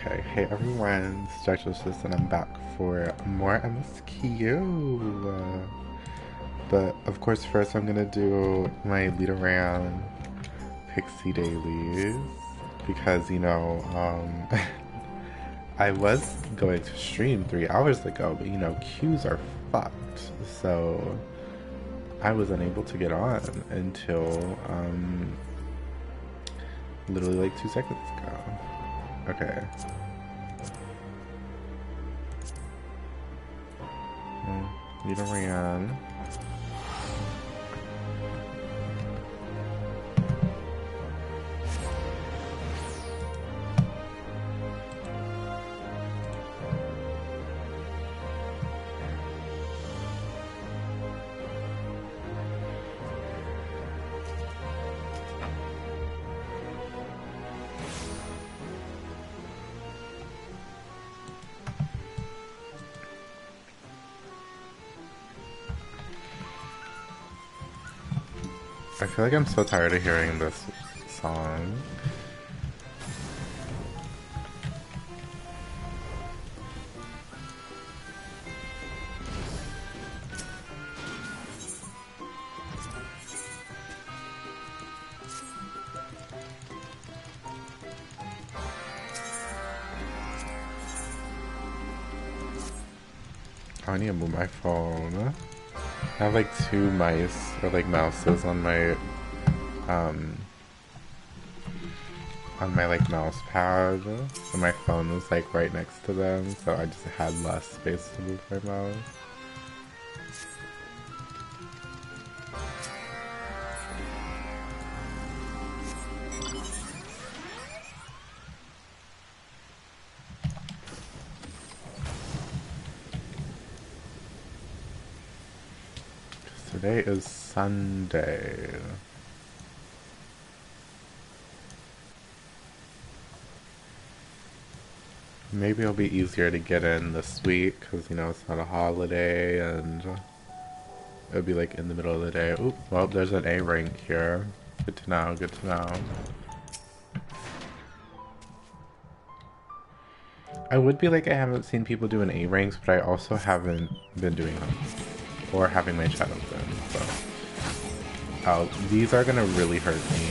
Okay, hey everyone, Structuralist, and I'm back for more MSQ. But of course, first I'm gonna do my lead around Pixie dailies because I was going to stream 3 hours ago, but queues are fucked, so I was unable to get on until literally like 2 seconds ago. Okay. Lead around. I feel like I'm so tired of hearing this song. Oh, I need to move my phone. I have like two mice or like mouses um on my like mouse pad, and my phone was like right next to them, so I just had less space to move my mouse. Today is Sunday. Maybe it'll be easier to get in this week because it's not a holiday and it'll be like in the middle of the day. Oop, well, there's an A rank here. Good to know, good to know. I would be like, I haven't seen people doing A ranks, but I also haven't been doing them or having my chat open. So, oh, these are gonna really hurt me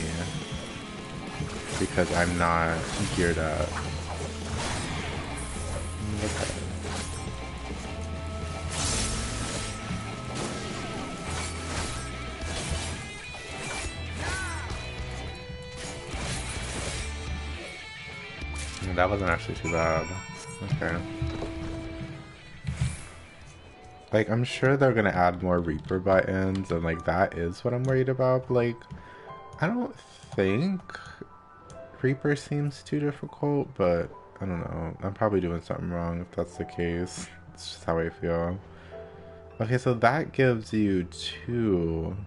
because I'm not geared up. Okay. That wasn't actually too bad. Okay. Like, I'm sure they're gonna add more Reaper buttons, and like, that is what I'm worried about. But, like, I don't think Reaper seems too difficult, but I don't know. I'm probably doing something wrong if that's the case. It's just how I feel. Okay, so that gives you 2.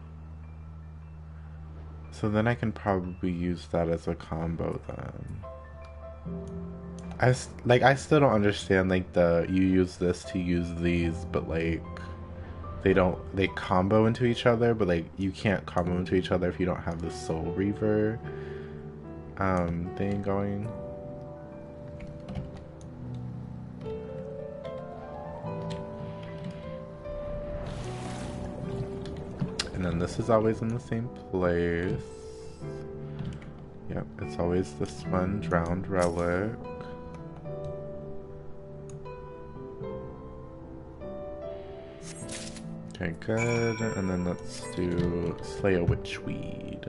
So then I can probably use that as a combo then. I still don't understand like you use this to use these, but like they combo into each other, but like you can't combo into each other if you don't have the Soul Reaver thing going. And then this is always in the same place. Yep, it's always this one drowned relic. Okay, good. And then let's do Slay a Witchweed.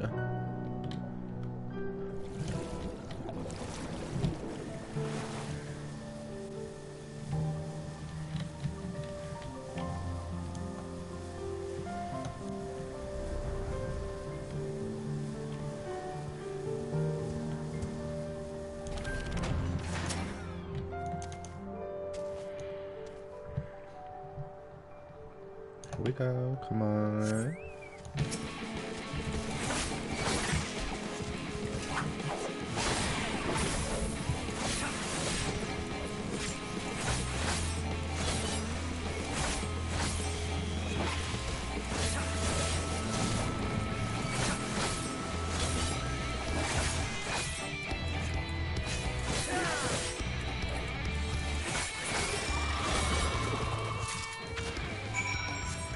Here we go, come on.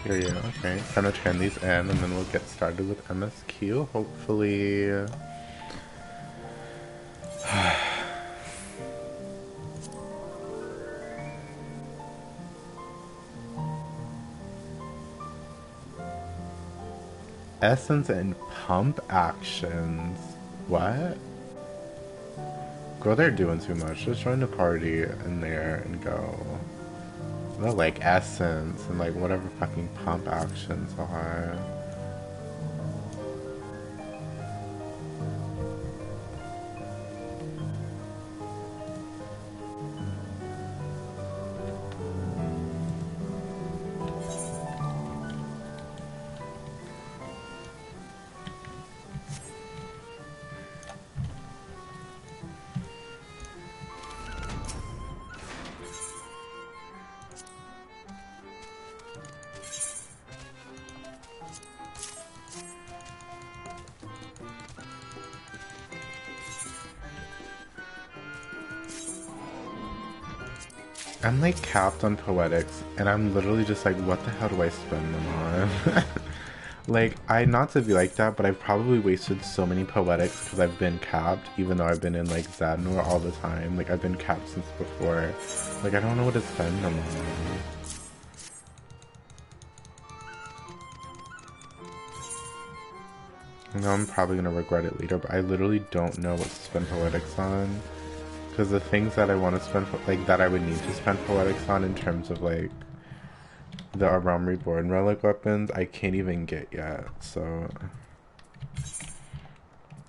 Period. Okay, time to turn these in, and then we'll get started with MSQ. Hopefully. Essence and pump actions. What? Girl, they're doing too much. Just join the party in there and go. They're like essence and like whatever fucking pump actions are. I'm like capped on poetics, and I'm literally just like, what the hell do I spend them on? Like, not to be like that, but I've probably wasted so many poetics because I've been capped, even though I've been in like Zadnor all the time. Like, I've been capped since before. Like, I don't know what to spend them on. I know I'm probably gonna regret it later, but I literally don't know what to spend poetics on. Because the things that I want to spend, like, that I would need to spend poetics on in terms of, like, the Aram Reborn relic weapons, I can't even get yet, so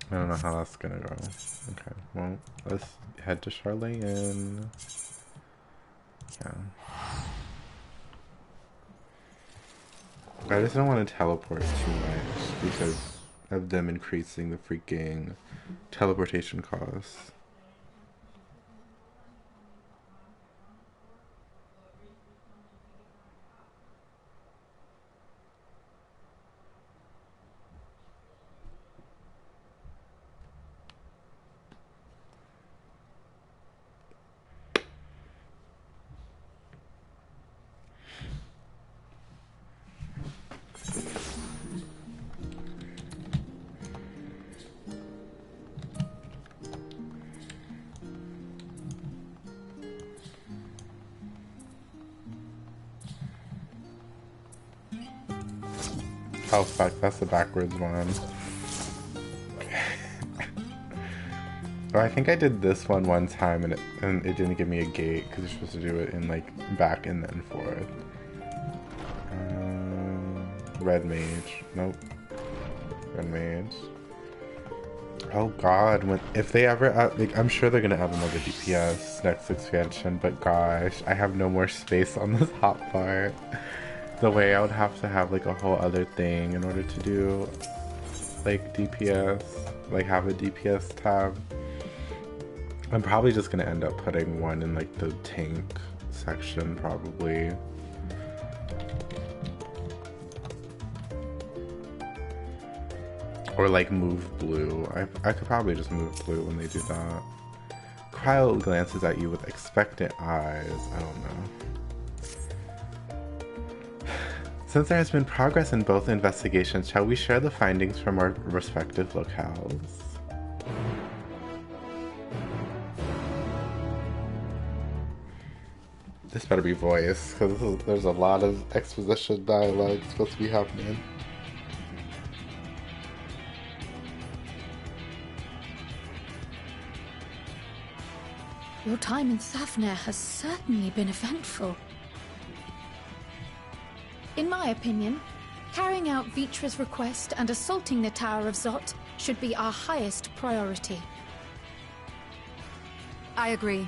I don't know how that's gonna go. Okay, well, let's head to Charlayan. Yeah. I just don't want to teleport too much because of them increasing the freaking teleportation costs. Oh fuck, that's the backwards one. Oh, I think I did this one time and it didn't give me a gate because you're supposed to do it in like back and then forth. Red mage. Nope. Red mage. Oh god, if they ever add, like, I'm sure they're gonna add another DPS next expansion, but gosh, I have no more space on this hotbar. The way I would have to have like a whole other thing in order to do like DPS, like have a DPS tab. I'm probably just gonna end up putting one in like the tank section probably. Or like move blue. I could probably just move blue when they do that. Coeurl glances at you with expectant eyes. I don't know. Since there has been progress in both investigations, shall we share the findings from our respective locales? This better be voice, because there's a lot of exposition dialogue supposed to be happening. Your time in Safnir has certainly been eventful. In my opinion, carrying out Vitra's request and assaulting the Tower of Zot should be our highest priority. I agree.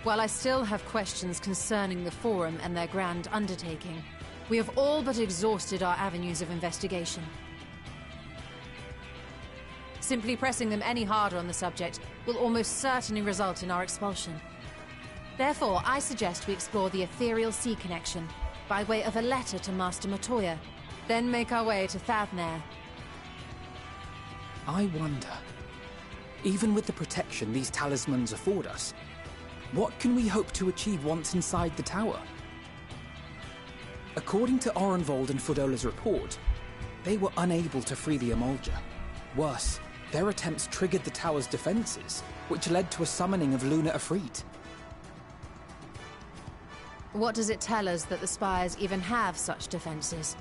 While I still have questions concerning the Forum and their grand undertaking, we have all but exhausted our avenues of investigation. Simply pressing them any harder on the subject will almost certainly result in our expulsion. Therefore, I suggest we explore the ethereal sea connection by way of a letter to Master Matoya, then make our way to Thavnair. I wonder, even with the protection these talismans afford us, what can we hope to achieve once inside the tower? According to Orenvold and Fudola's report, they were unable to free the Emulger. Worse, their attempts triggered the tower's defenses, which led to a summoning of Luna Ifrit. What does it tell us that the Spires even have such defenses?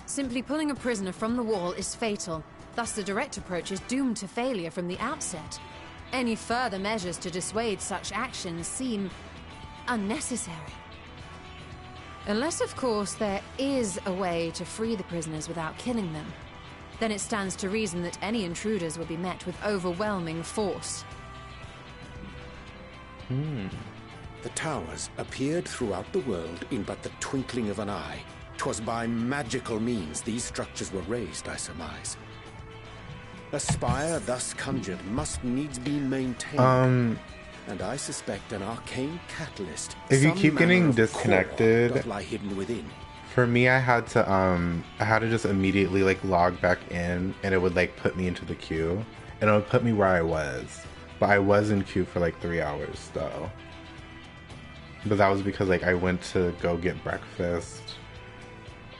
Simply pulling a prisoner from the wall is fatal, thus the direct approach is doomed to failure from the outset. Any further measures to dissuade such actions seem unnecessary. Unless, of course, there is a way to free the prisoners without killing them. Then it stands to reason that any intruders will be met with overwhelming force. The towers appeared throughout the world in but the twinkling of an eye. 'Twas by magical means these structures were raised, I surmise. A spire thus conjured must needs be maintained. And I suspect an arcane catalyst. If you keep getting disconnected, doth lie hidden within. For me, I had to just immediately like log back in, and it would like put me into the queue, and it would put me where I was. But I was in queue for like 3 hours though. But that was because like I went to go get breakfast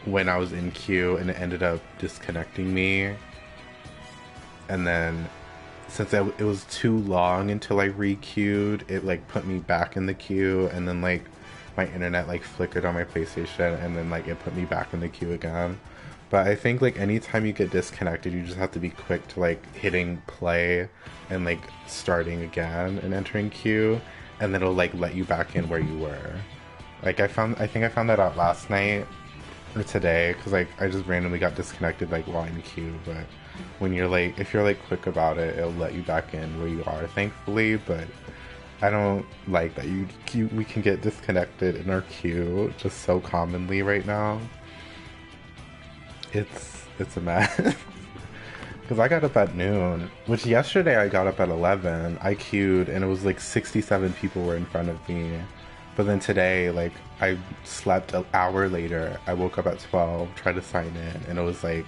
when I was in queue, and it ended up disconnecting me. And then since it was too long until I re-queued, it like put me back in the queue, and then like my internet like flickered on my PlayStation, and then like it put me back in the queue again. But I think like anytime you get disconnected, you just have to be quick to like hitting play and like starting again and entering queue, and then it'll like let you back in where you were. Like I think I found that out last night or today, because like I just randomly got disconnected like while in queue. But when you're like, if you're like quick about it, it'll let you back in where you are, thankfully. But I don't like that we can get disconnected in our queue just so commonly right now. It's a mess. Because I got up at noon, which yesterday I got up at 11. I queued, and it was like 67 people were in front of me. But then today, like, I slept an hour later. I woke up at 12, tried to sign in, and it was like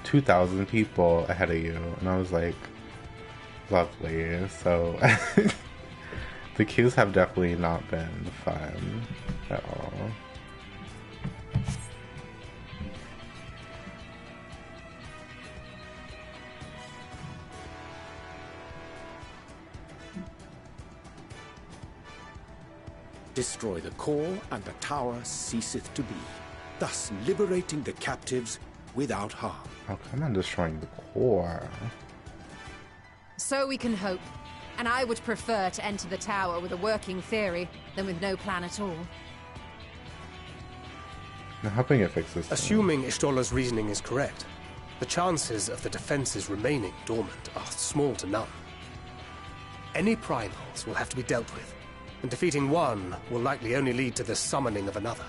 2,000 people ahead of you. And I was like, lovely. So the queues have definitely not been fun at all. Destroy the core, and the tower ceaseth to be, thus liberating the captives without harm. Oh, come on, destroying the core. So we can hope. And I would prefer to enter the tower with a working theory than with no plan at all. I'm hoping it fixes this. Assuming Ishtola's reasoning is correct, the chances of the defenses remaining dormant are small to none. Any primals will have to be dealt with, and defeating one will likely only lead to the summoning of another.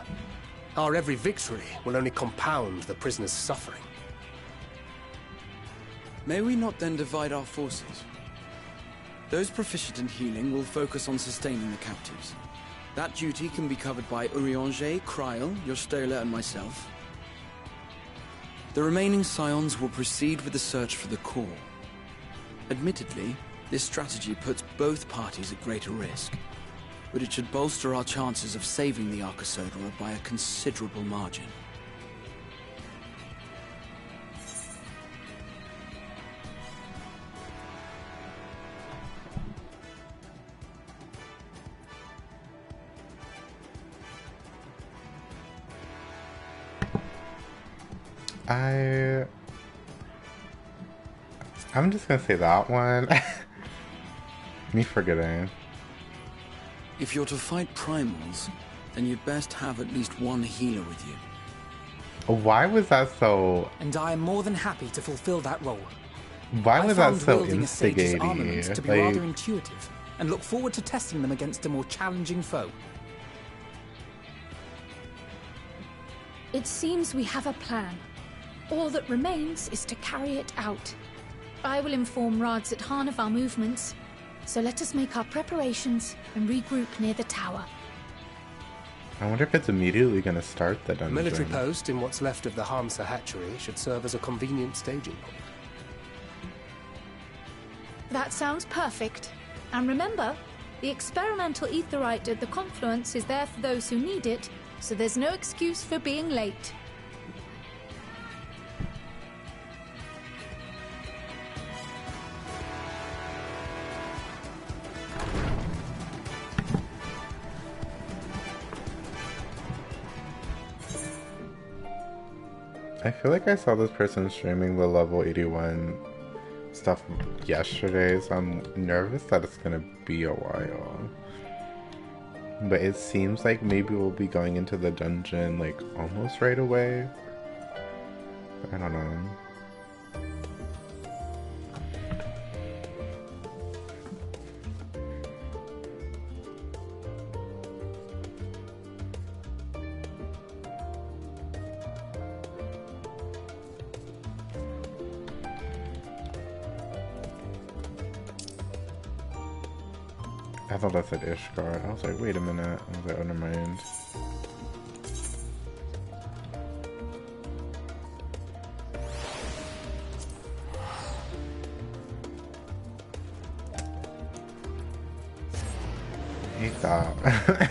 Our every victory will only compound the prisoner's suffering. May we not then divide our forces? Those proficient in healing will focus on sustaining the captives. That duty can be covered by Urianger, Coeurl, Jostola, and myself. The remaining scions will proceed with the search for the core. Admittedly, this strategy puts both parties at greater risk, but it should bolster our chances of saving the Archosaurus by a considerable margin. I'm just gonna say that one. Me forgetting. If you're to fight primals, then you'd best have at least one healer with you. Why was that so... And I am more than happy to fulfill that role. Why was that found so wielding a sage's armaments to be rather instigating? intuitive, and look forward to testing them against a more challenging foe. It seems we have a plan. All that remains is to carry it out. I will inform Rads at Han of our movements, so let us make our preparations and regroup near the tower. I wonder if it's immediately gonna start the A dungeon. military post in what's left of the Hamsa hatchery should serve as a convenient staging point. That sounds perfect. And remember, The experimental aetherite at the confluence is there for those who need it, so there's no excuse for being late. I feel like I saw this person streaming the level 81 stuff yesterday, so I'm nervous that it's gonna be a while. But it seems like maybe we'll be going into the dungeon like almost right away. I don't know. I thought that said Ishgard. I was like, wait a minute. I was like, oh, never mind. I hate that.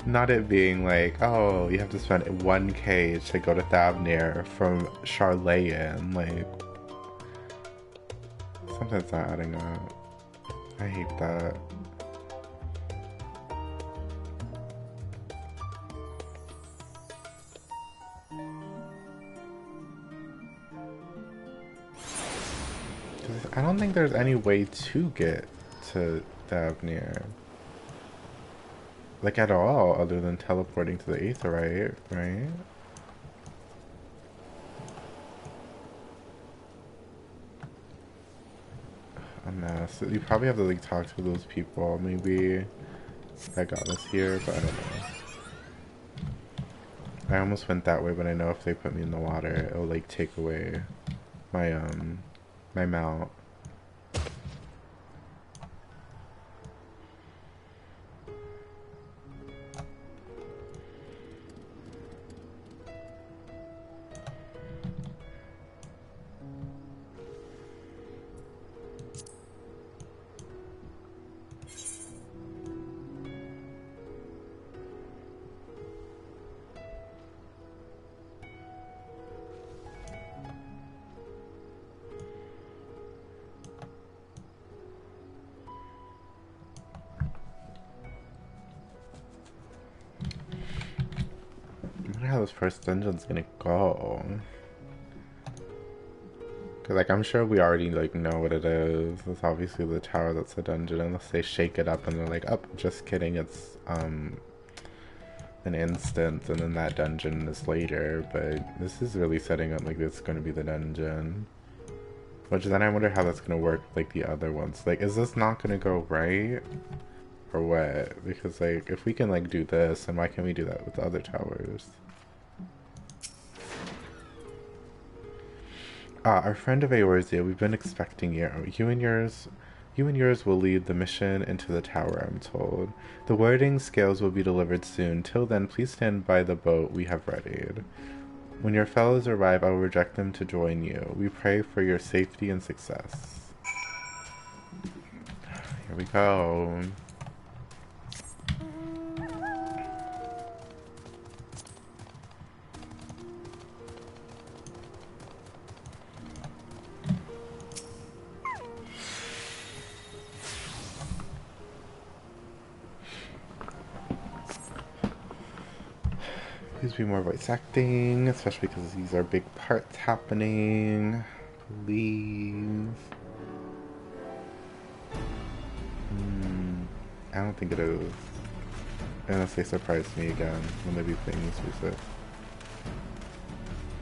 Not it being like, oh, you have to spend 1k to go to Thavnir from Charlayan. Like, something's not adding up. I hate that. I don't think there's any way to get to Thavnir. Like, at all, other than teleporting to the Aetherite, right? A mess. You probably have to, like, talk to those people, maybe, that got us here, but I don't know. I almost went that way, but I know if they put me in the water, it'll, like, take away my, my mount. I wonder how this first dungeon's gonna go. Cause like I'm sure we already like know what it is. It's obviously the tower that's the dungeon, unless they shake it up and they're like, oh, just kidding, it's an instance and then that dungeon is later. But this is really setting up like this is gonna be the dungeon. Which then I wonder how that's gonna work with, like the other ones. Like, is this not gonna go right? Or what? Because like if we can like do this, then why can't we do that with the other towers? Our friend of Eorzea, we've been expecting you. You and yours will lead the mission into the tower, I'm told. The wording scales will be delivered soon. Till then, please stand by the boat we have readied. When your fellows arrive, I will reject them to join you. We pray for your safety and success. Here we go. Please be more voice acting, especially because these are big parts happening. Please. I don't think it is. Unless they surprise me again when they be playing this music.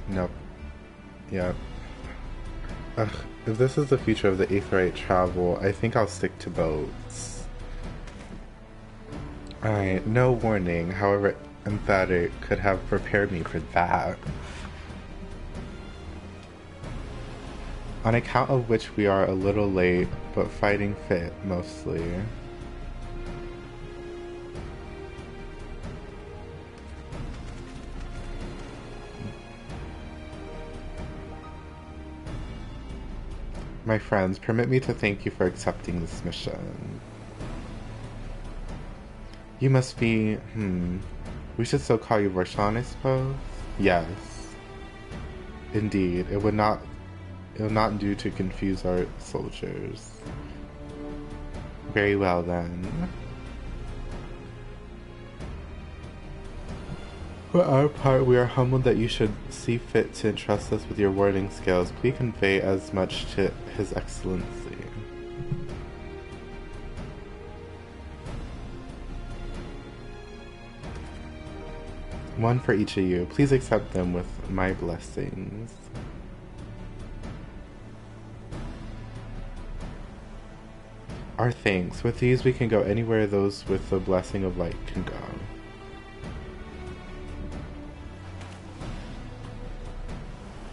Nope. Yeah. Ugh. If this is the future of the Aetherite travel, I think I'll stick to boats. Alright, no warning. However, emphatic could have prepared me for that. On account of which we are a little late, but fighting fit, mostly. My friends, permit me to thank you for accepting this mission. You must be, we should still call you Varshan, I suppose? Yes. Indeed, it will not do to confuse our soldiers. Very well then. For our part, we are humbled that you should see fit to entrust us with your wording skills. Please convey as much to His Excellency. One for each of you. Please accept them with my blessings. Our thanks. With these we can go anywhere those with the blessing of light can go.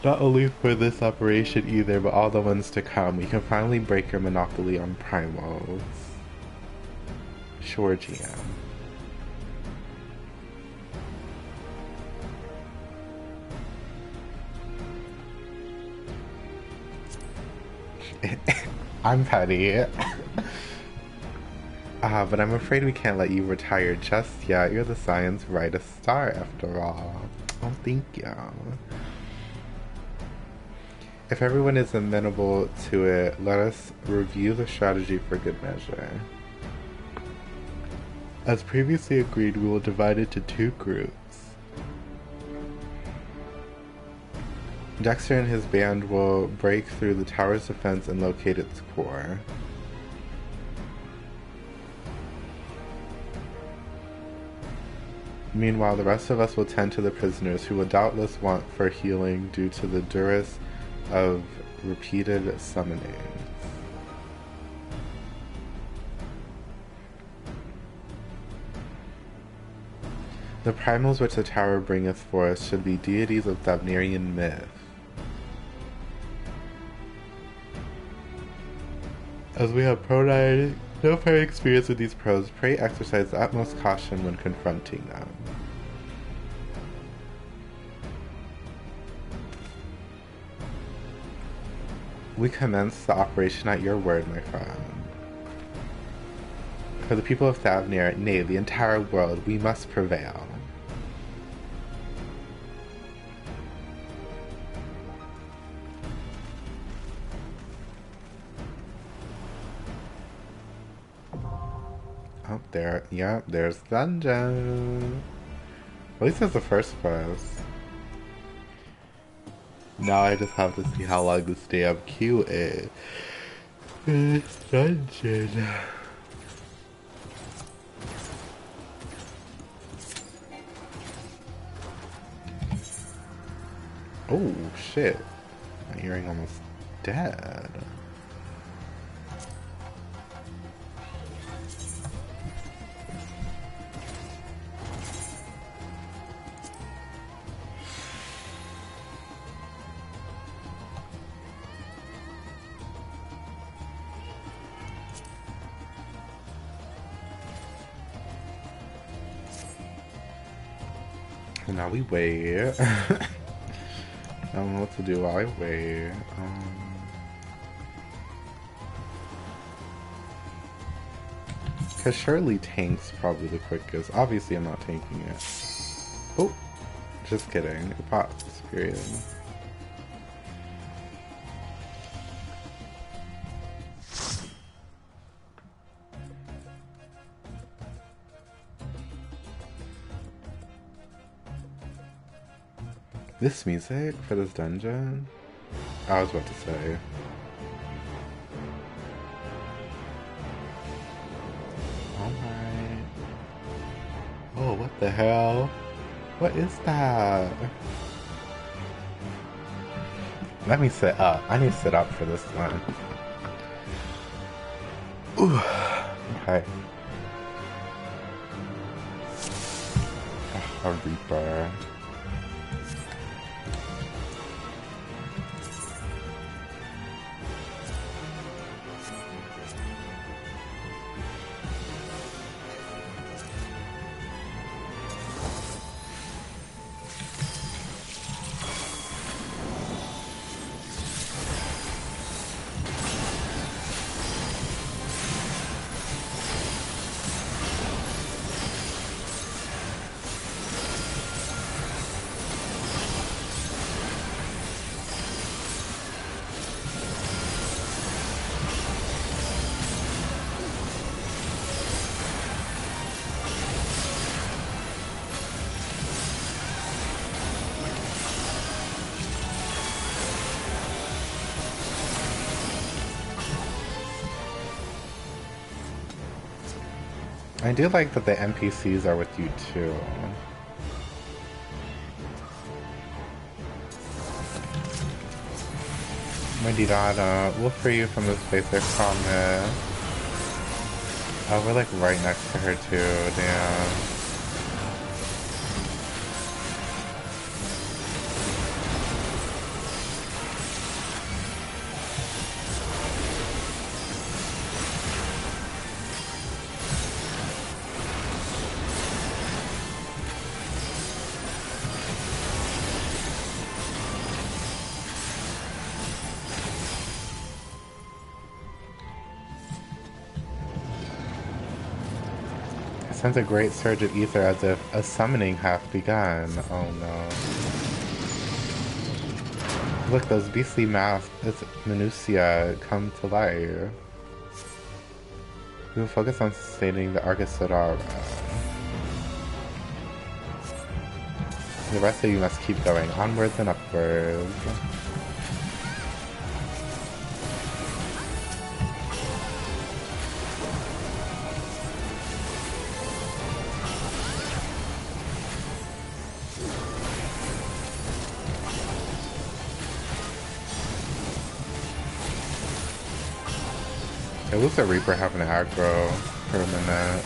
Not only for this operation either, but all the ones to come. We can finally break your monopoly on primals. Sure, GM. I'm petty. But I'm afraid we can't let you retire just yet. You're the science brightest star after all. Oh, thank you. If everyone is amenable to it, let us review the strategy for good measure. As previously agreed, we will divide it to 2 groups. Dexter and his band will break through the tower's defense and locate its core. Meanwhile, the rest of us will tend to the prisoners, who will doubtless want for healing due to the duress of repeated summoning. The primals which the tower bringeth forth should be deities of Thavnerian myth. As we have no prior experience with these pros, pray exercise the utmost caution when confronting them. We commence the operation at your word, my friend. For the people of Thavnir, nay, the entire world, we must prevail. Oh, there, yeah, there's dungeon. At least it's the first quest. Now I just have to see how long this damn queue is. This dungeon. Oh, shit. My earring almost dead. And now we wait. I don't know what to do while I wait. Because surely tank's probably the quickest. Obviously I'm not tanking it. Oh, just kidding. It pops, period. This music for this dungeon? I was about to say. Alright. Oh, what the hell? What is that? Let me sit up. I need to sit up for this one. Ooh. Okay. A Reaper. I do like that the NPCs are with you too. My Dada, we'll free you from this place, I promise. Oh, we're like right next to her too, damn. Sends a great surge of ether as if a summoning hath begun. Oh no. Look, those beastly masks, its minutiae come to life. We will focus on sustaining the Argasodara. The rest of you must keep going, onwards and upwards. It looks like Reaper having an aggro for a minute.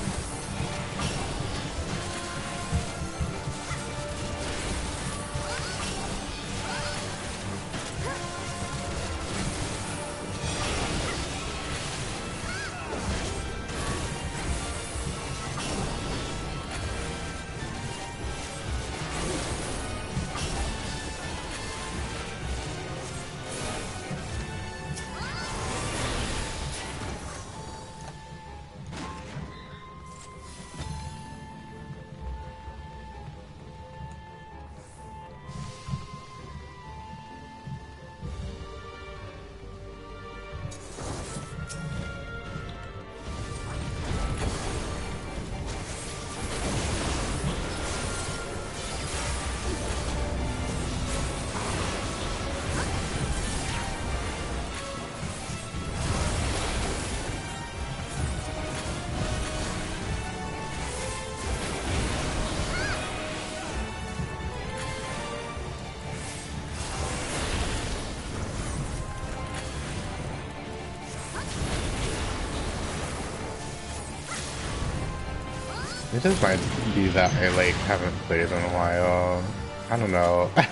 It just might be that I like haven't played in a while. I don't know. I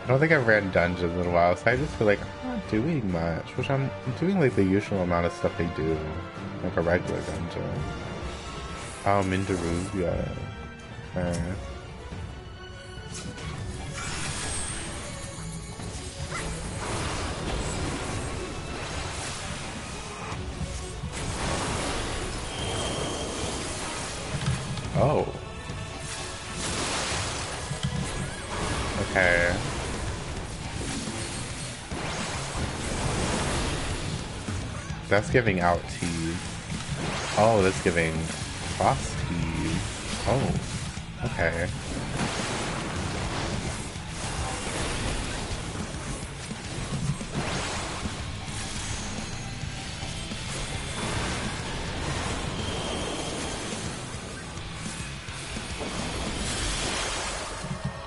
don't think I've ran dungeons in a while, so I just feel like I'm not doing much, which I'm doing like the usual amount of stuff they do, like a regular dungeon. Oh, Mindaruvia. Okay. Oh. Okay. That's giving out teas. Oh, that's giving frost teas. Oh. Okay.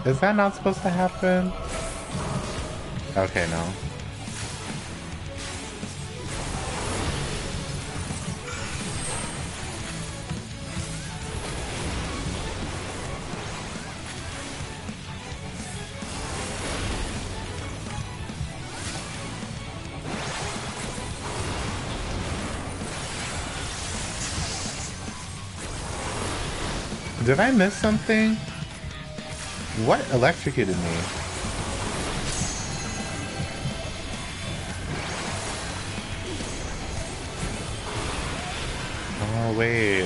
Is that not supposed to happen? Okay, no. Did I miss something? What electrocuted me? Oh, wait.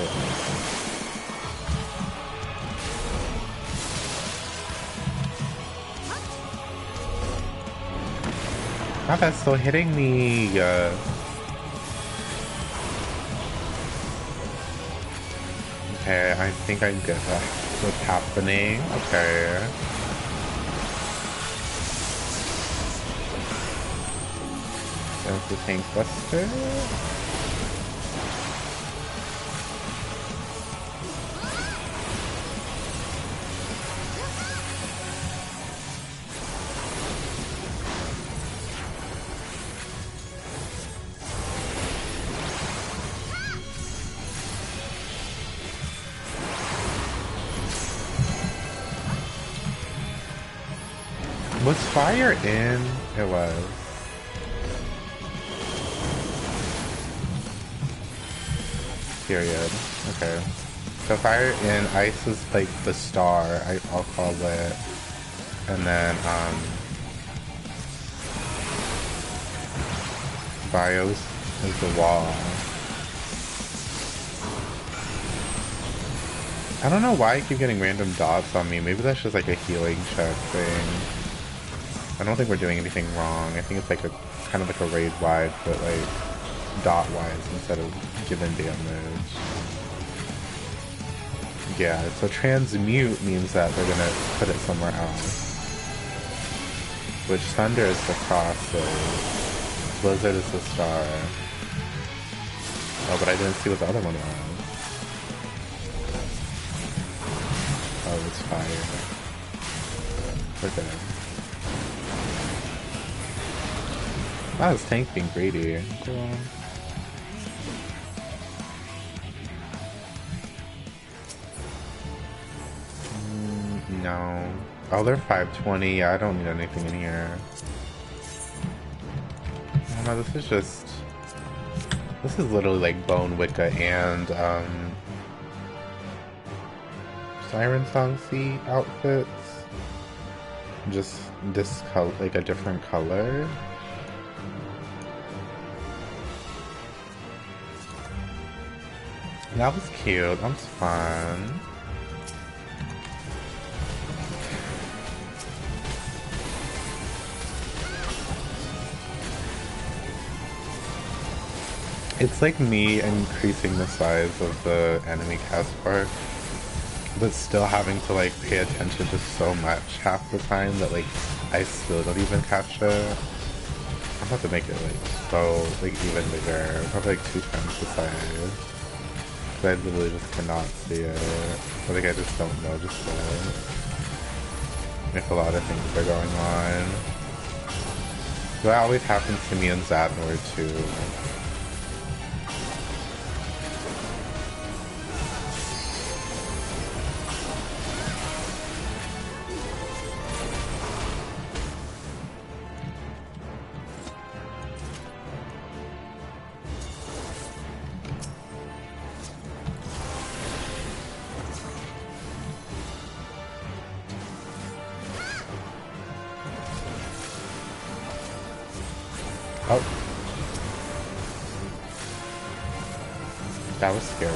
How that's still hitting me? Okay, I think I get that. What's happening? Okay. There's the tank buster. Was fire in? It was. Period. Okay. So fire in, ice is like the star, I'll call it. And then, bios is the wall. I don't know why I keep getting random dots on me. Maybe that's just like a healing check thing. I don't think we're doing anything wrong. I think it's like a kind of like a raid wide, but like dot wise instead of given damage. Yeah, so transmute means that they're gonna put it somewhere else. Which thunder is the crosses. Blizzard is the star. Oh, but I didn't see what the other one was. Oh, it's fire. Okay. Wow, this tank being greedy. Cool. No. Oh, they're 520. Yeah, I don't need anything in here. Oh no, this is just... This is literally like Bone Wicca and, Siren Song Sea outfits. Just this color, like a different color. That was cute. That was fun. It's like me increasing the size of the enemy cast bar, but still having to like pay attention to so much half the time that like I still don't even catch it. I'm about to make it like so like even bigger, probably like 2 times the size. Cause I literally just cannot see it. But like I just don't notice it. If a lot of things are going on. That always happens to me in Zadnor too. Oh. That was scary.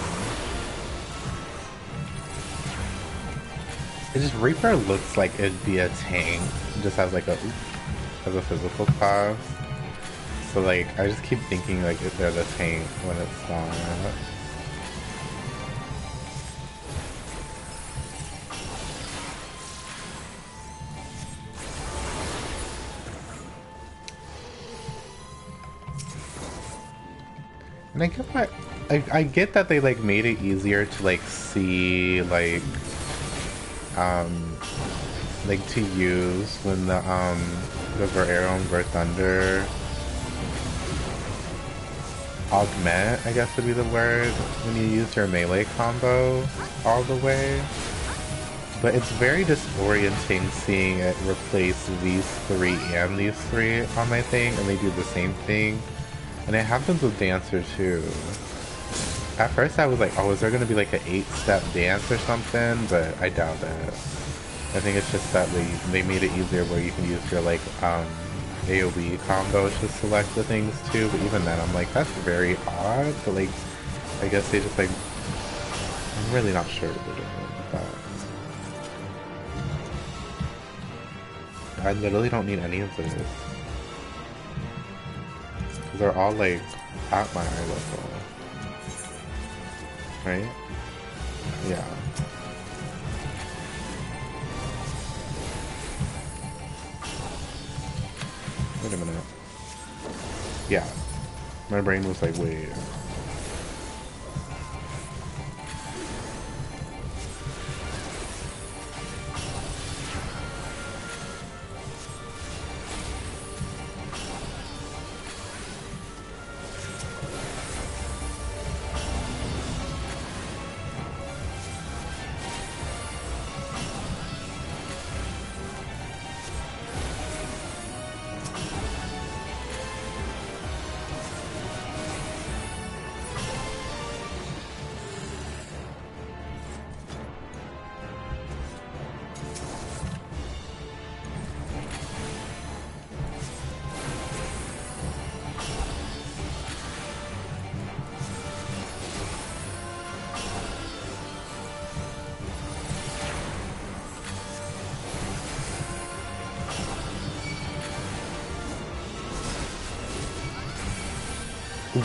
It just Reaper looks like it'd be a tank. It just has like a physical class. So like I just keep thinking like if they're the tank when it's not. And I get that they like made it easier to like see like to use when the Arrow and Ver Thunder augment, I guess would be the word, when you use your melee combo all the way. But it's very disorienting seeing it replace these 3 and these 3 on my thing, and they do the same thing. And it happens with Dancer too. At first I was like, oh, is there gonna be like an 8-step dance or something? But I doubt it. I think it's just that they made it easier where you can use your like AoE combo to select the things too. But even then I'm like, that's very odd. But like, I guess they just like, I'm really not sure what they're doing with that. I literally don't need any of this. They're all like at my eye level, right? Yeah. Wait a minute. Yeah. My brain was like, wait.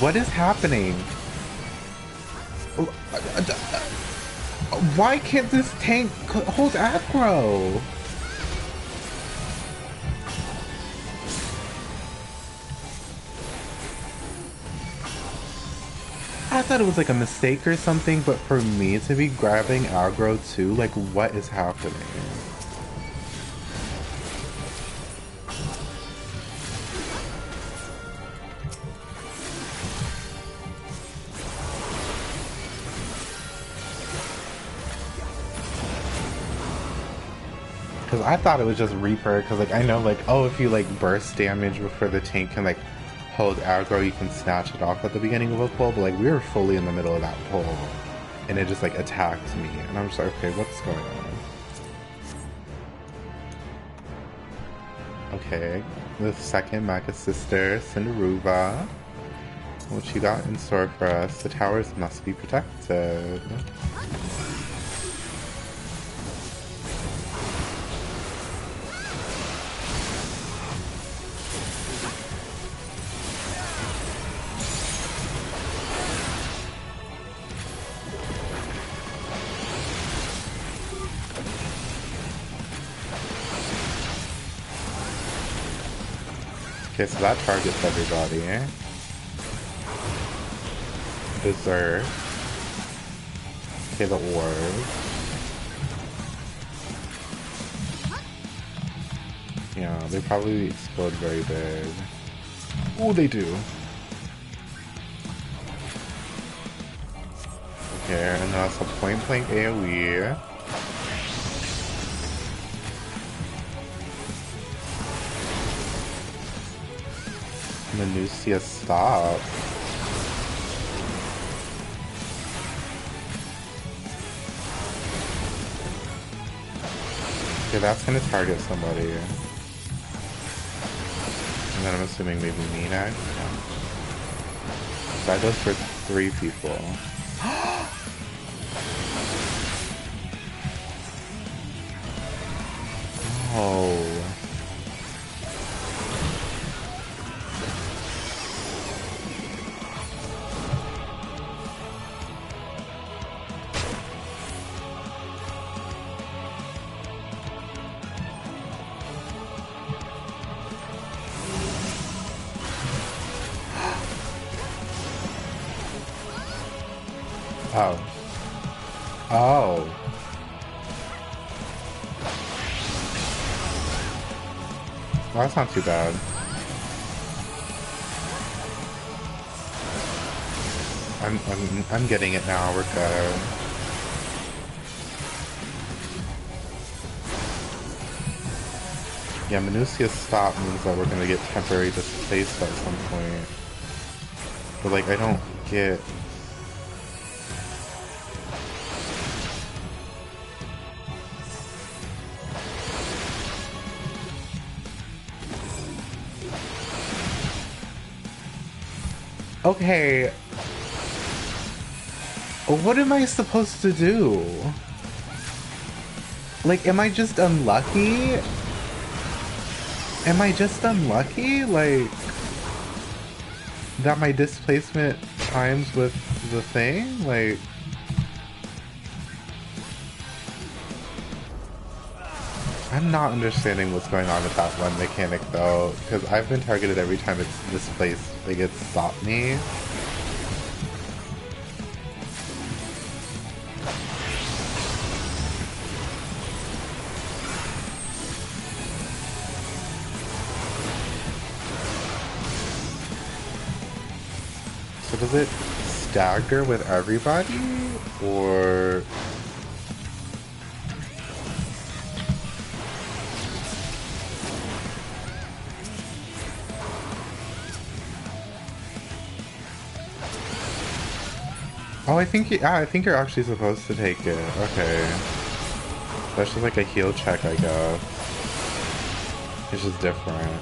What is happening? Why can't this tank hold aggro? I thought it was like a mistake or something, but for me to be grabbing aggro too, like what is happening? Because I thought it was just Reaper, because like I know like, oh, if you like burst damage before the tank can like hold aggro, you can snatch it off at the beginning of a pull, but like we were fully in the middle of that pull and it just like attacked me and I'm just like, okay, what's going on? Okay, the second Mega Sister, Cinderuva. What you got in store for us? The towers must be protected. Okay, so that targets everybody, eh? Berserk. Okay, the orb. Yeah, they probably explode very big. Oh, they do. Okay, and that's a point blank AoE. Minucia, stop. Okay, that's gonna target somebody. And then I'm assuming maybe me next. Yeah. That goes for 3 people. Oh. Oh. Oh. Well, that's not too bad. I'm getting it now. We're good. Yeah, Minucia's stop means that we're gonna get temporary displaced at some point. But like, I don't get. Okay. What am I supposed to do? Like, am I just unlucky? Am I just unlucky? Like, that my displacement times with the thing? Like, I'm not understanding what's going on with that one mechanic though, because I've been targeted every time it's displaced, like it's stopped me. So does it stagger with everybody, or... Oh, I think you're actually supposed to take it. Okay. That's just like a heal check, I guess. It's just different.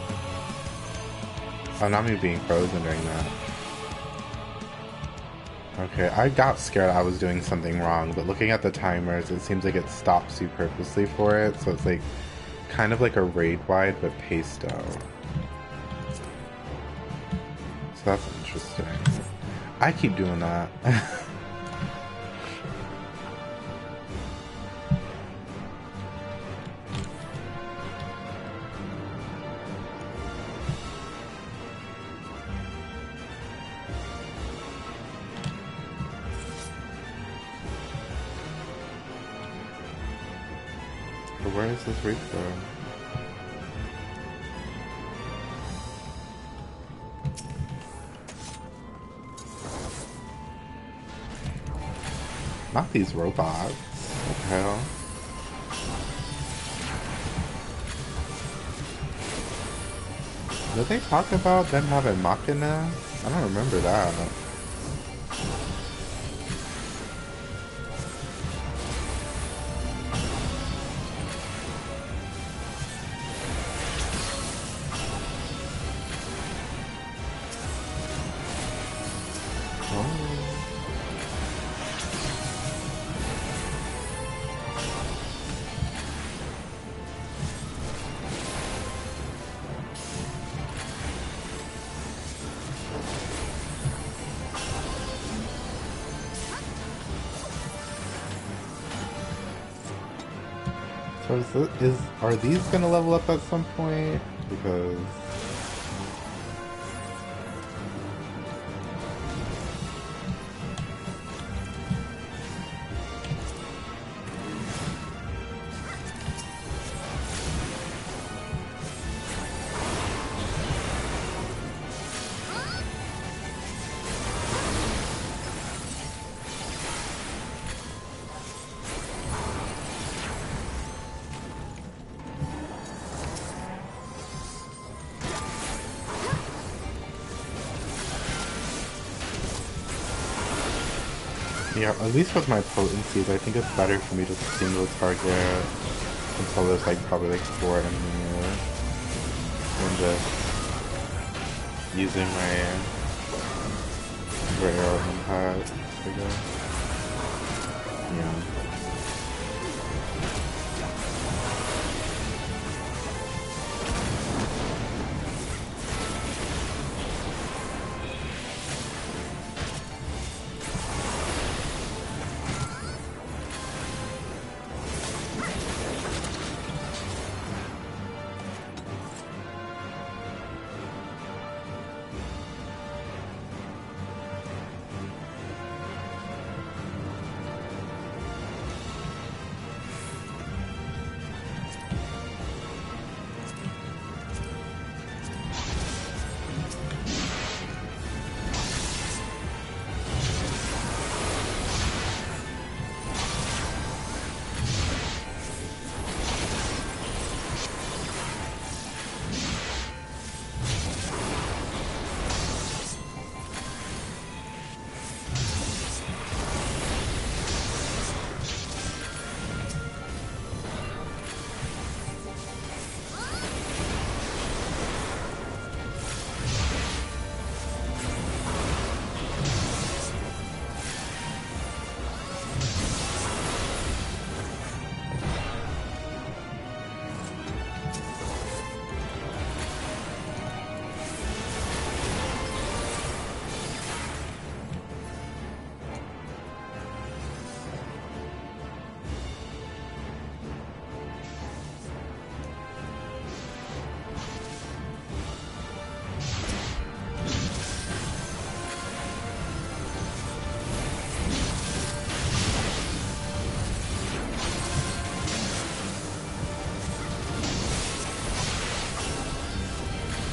Oh, not me being frozen during that. Okay, I got scared I was doing something wrong, but looking at the timers, it seems like it stops you purposely for it, so it's like kind of like a raid-wide, but pesto. So that's interesting. I keep doing that. But where is this Reaper? Not these robots. What the hell? Did they talk about them having Machina? I don't remember that. So are these gonna level up at some point? Because yeah, at least with my potencies, I think it's better for me to single target until there's like probably like 4 enemies than just using my rare impact, I guess. Yeah.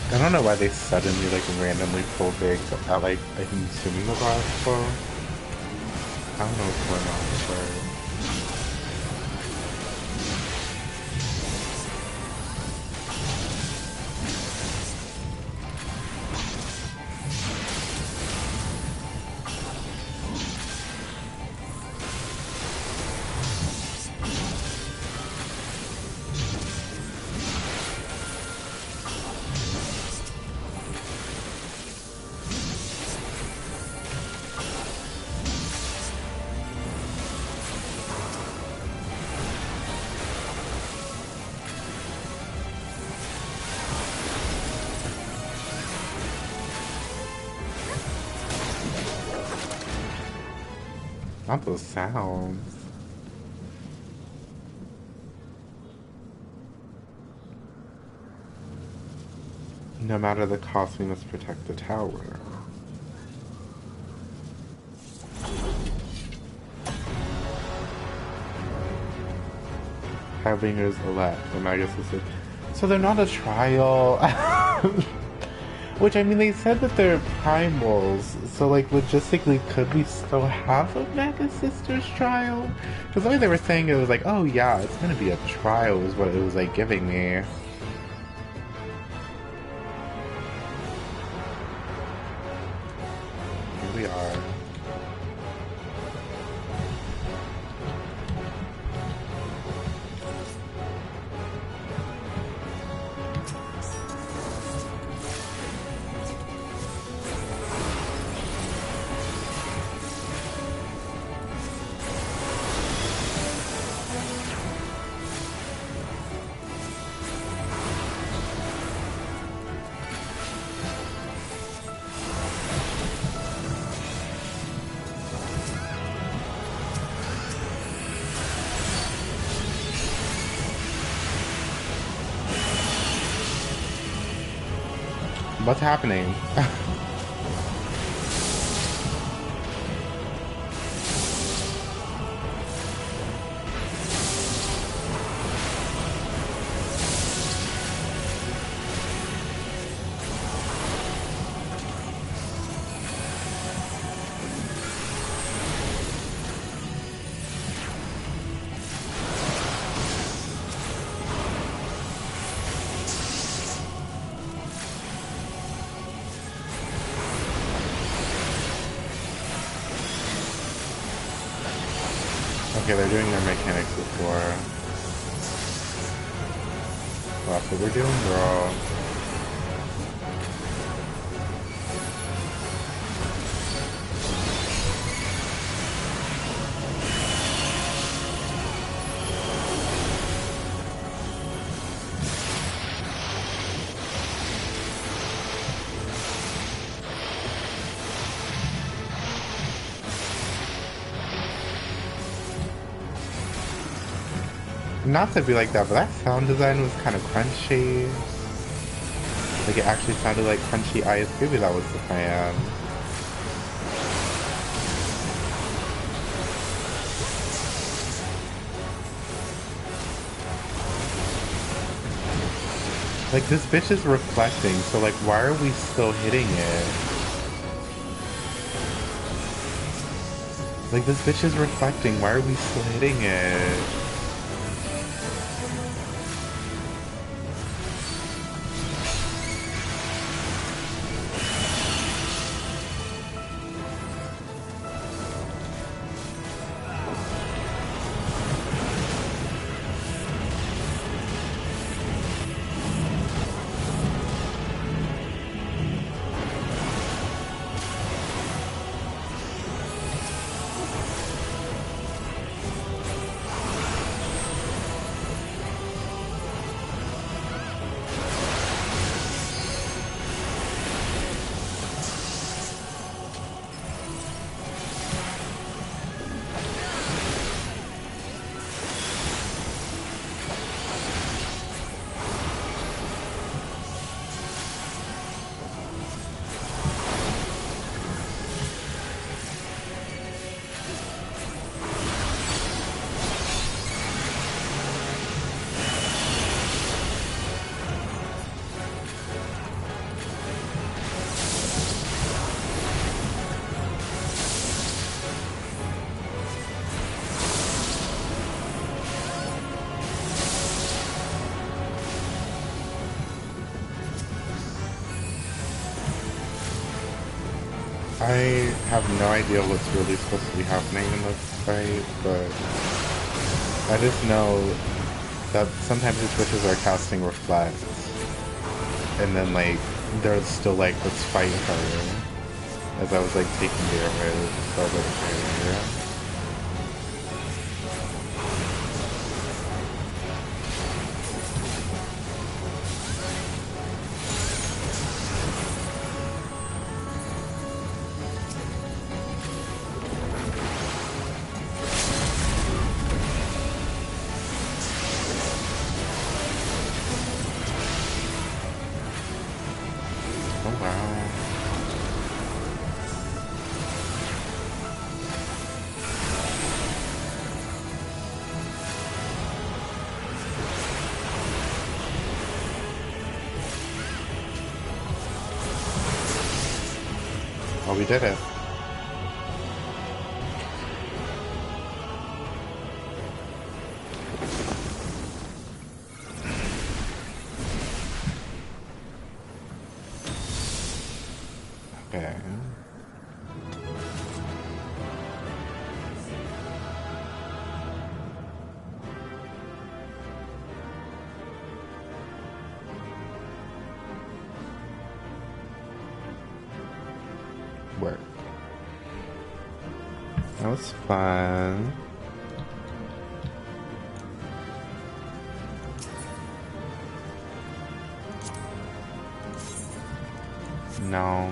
I don't know why they suddenly like randomly pull big at like I'm assuming the last flow. I don't know what's going on with that. Not those sounds. No matter the cost, we must protect the tower. Harbingers elect, the Magus said. So they're not a trial. Which, I mean, they said that they're primals, so, like, logistically, could we still have a Mega Sisters trial? Because the way they were saying it was like, oh yeah, it's gonna be a trial is what it was, like, giving me. Here we are. What's happening? Okay, they're doing their mechanics before. Well, that's what we're doing, girl. Not to be like that, but that sound design was kind of crunchy. Like, it actually sounded like crunchy ice. Maybe that was the plan. Like, this bitch is reflecting, so, like, why are we still hitting it? Like, this bitch is reflecting, why are we still hitting it? I have no idea what's really supposed to be happening in this fight, but I just know that sometimes the switches are casting reflects, and then like they're still like, let's fight her, as I was like taking the away, so I was like, okay, did it. Okay. Work. That was fun. No.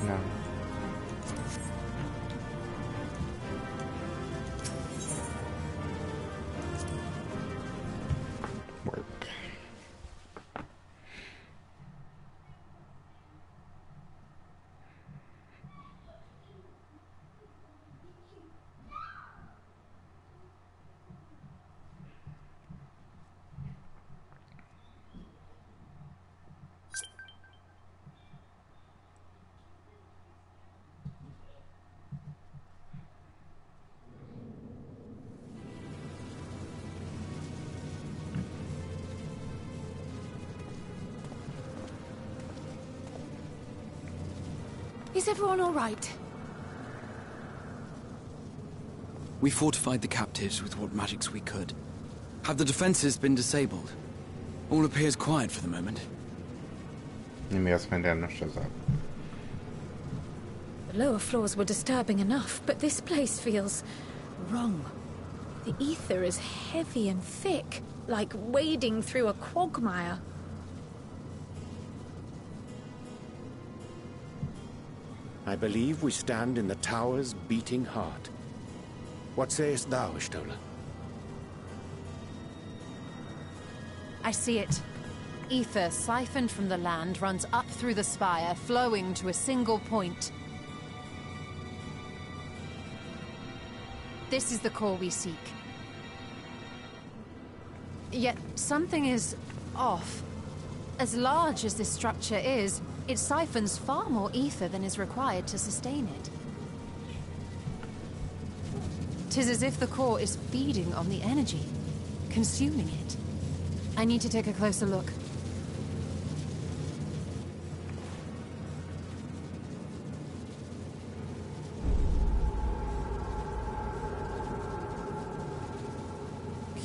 No. Work. Is everyone all right? We fortified the captives with what magics we could. Have the defenses been disabled? All appears quiet for the moment. Let me ask my dad if shows up. The lower floors were disturbing enough, but this place feels wrong. The ether is heavy and thick, like wading through a quagmire. I believe we stand in the tower's beating heart. What sayest thou, Ishtola? I see it. Ether siphoned from the land runs up through the spire, flowing to a single point. This is the core we seek. Yet something is off. As large as this structure is, it siphons far more ether than is required to sustain it. 'Tis as if the core is feeding on the energy, consuming it. I need to take a closer look.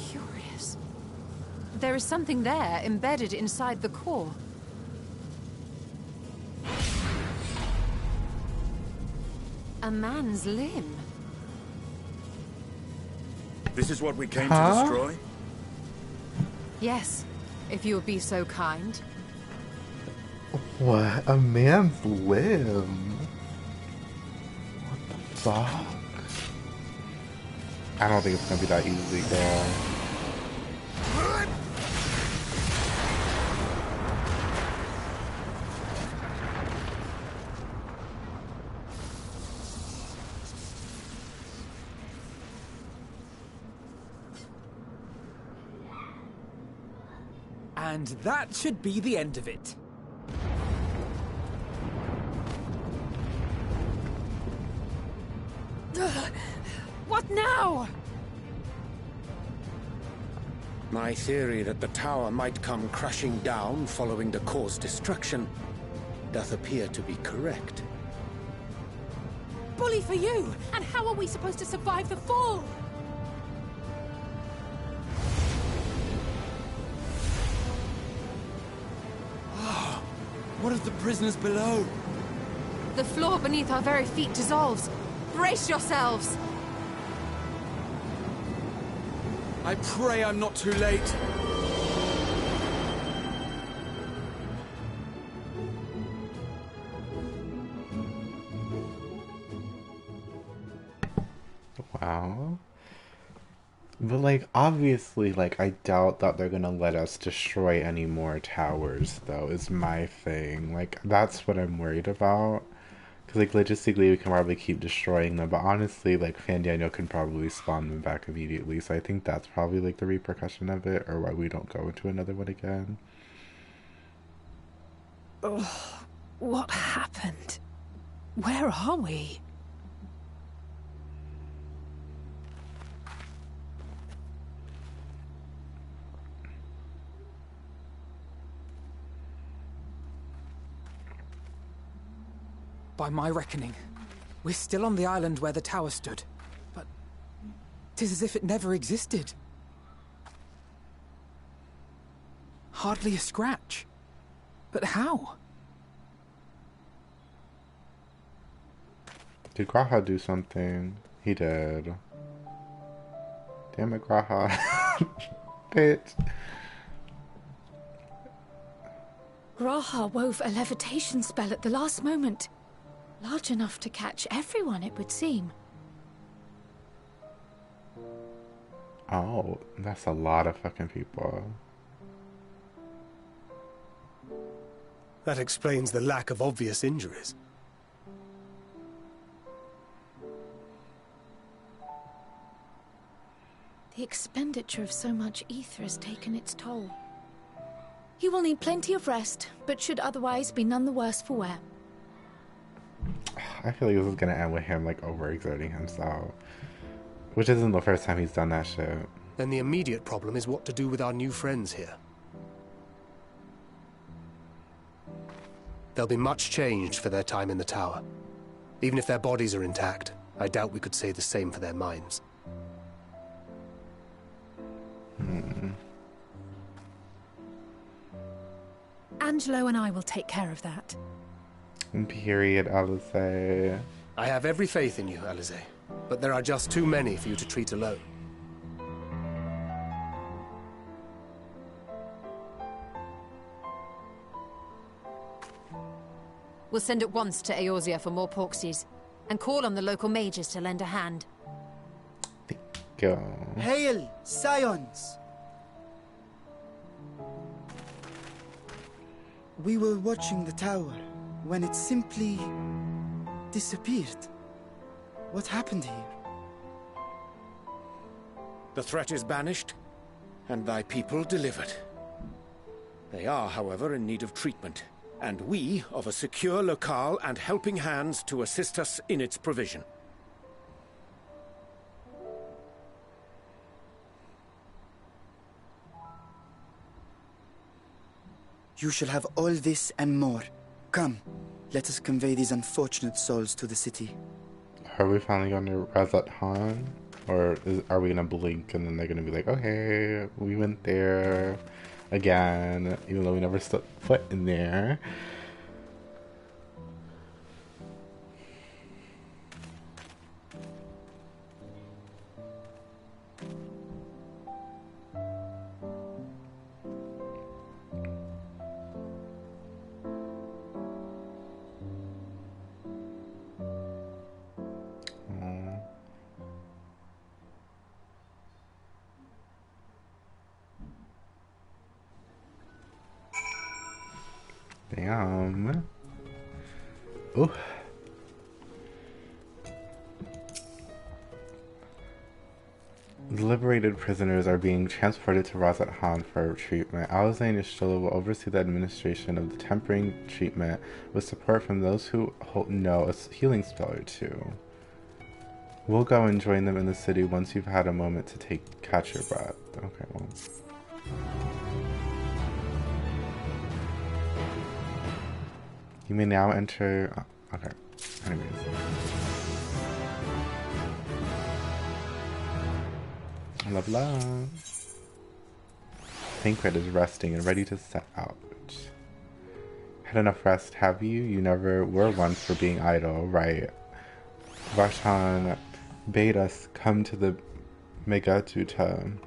Curious. There is something there embedded inside the core. A man's limb. This is what we came to destroy? Yes, if you would be so kind. What? A man's limb? What the fuck? I don't think it's gonna be that easy, girl. And that should be the end of it. What now? My theory that the tower might come crashing down following the core's destruction doth appear to be correct. Bully for you! And how are we supposed to survive the fall? What of the prisoners below? The floor beneath our very feet dissolves. Brace yourselves! I pray I'm not too late. Wow. But, like, obviously, like, I doubt that they're gonna let us destroy any more towers, though, is my thing. Like, that's what I'm worried about. Because, like, logistically, we can probably keep destroying them. But honestly, like, Fandaniel can probably spawn them back immediately. So I think that's probably, like, the repercussion of it. Or why we don't go into another one again. Oh, what happened? Where are we? By my reckoning, we're still on the island where the tower stood. But 'tis as if it never existed. Hardly a scratch. But how? Did Graha do something? He did. Damn it, Graha. Bitch. Graha wove a levitation spell at the last moment. Large enough to catch everyone, it would seem. Oh, that's a lot of fucking people. That explains the lack of obvious injuries. The expenditure of so much ether has taken its toll. He will need plenty of rest, but should otherwise be none the worse for wear. I feel like this is gonna end with him, like, overexerting himself. Which isn't the first time he's done that shit. Then the immediate problem is what to do with our new friends here. They'll be much changed for their time in the tower. Even if their bodies are intact, I doubt we could say the same for their minds. Angelo and I will take care of that. Period, Alice. I have every faith in you, Alize, but there are just too many for you to treat alone. We'll send at once to Eorzea for more porksies, and call on the local mages to lend a hand. Go. Hail, Scions! We were watching the tower when it simply disappeared. What happened here? The threat is banished, and thy people delivered. They are, however, in need of treatment, and we of a secure locale and helping hands to assist us in its provision. You shall have all this and more. Come, let us convey these unfortunate souls to the city. Are we finally going to Razat Han? Or are we going to blink and then they're going to be like, okay, we went there again, even though we never stepped foot in there. Damn. Ooh. The liberated prisoners are being transported to Razat Han for treatment. Alize and Y'shtola will oversee the administration of the tempering treatment with support from those who know a healing spell or two. We'll go and join them in the city once you've had a moment to catch your breath. Okay, well. You may now enter... okay. Anyways. Love, love. Tancred is resting and ready to set out. Had enough rest, have you? You never were one for being idle, right? Varshan bade us come to the Megatuta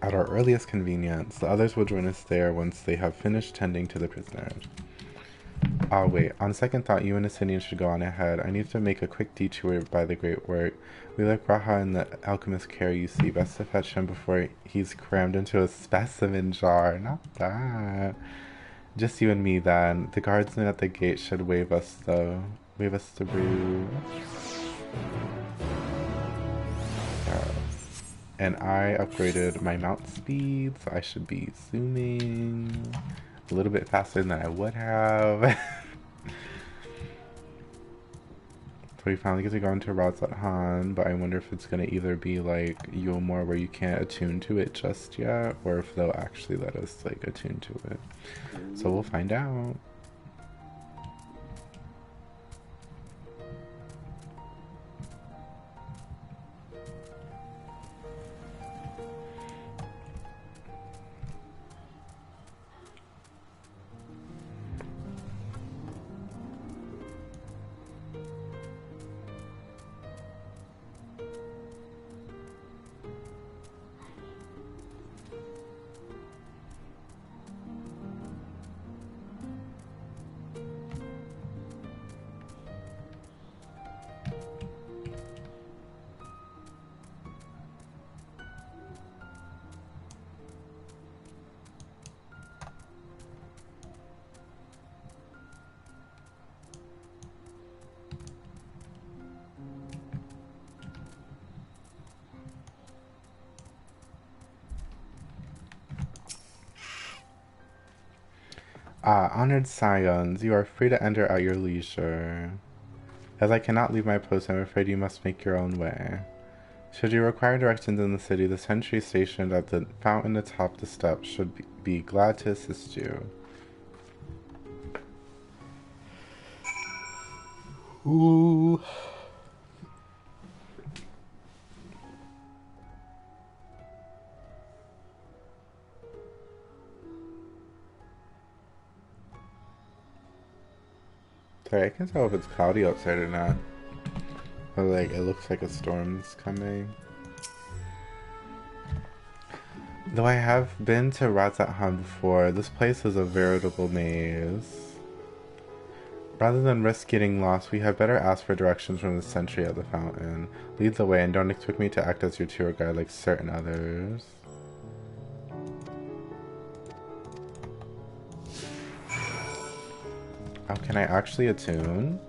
at our earliest convenience. The others will join us there once they have finished tending to the prisoners. Oh wait, on second thought, you and Asinian should go on ahead. I need to make a quick detour by the great work. We let Graha and the alchemist carry you see. Best to fetch him before he's crammed into a specimen jar. Not that. Just you and me then. The guardsmen at the gate should wave us though. We have a through. And I upgraded my mount speed, so I should be zooming a little bit faster than I would have. So we finally get to go into Razat Han, but I wonder if it's going to either be like Yulmore where you can't attune to it just yet, or if they'll actually let us like attune to it. So we'll find out. Honored Scions, you are free to enter at your leisure. As I cannot leave my post, I'm afraid you must make your own way. Should you require directions in the city, the sentry stationed at the fountain atop the steps should be glad to assist you. Ooh. Sorry, I can't tell if it's cloudy outside or not. But like, it looks like a storm's coming. Though I have been to Razat Han before, this place is a veritable maze. Rather than risk getting lost, we had better ask for directions from the sentry at the fountain. Lead the way and don't expect me to act as your tour guide like certain others. Oh, can I actually attune?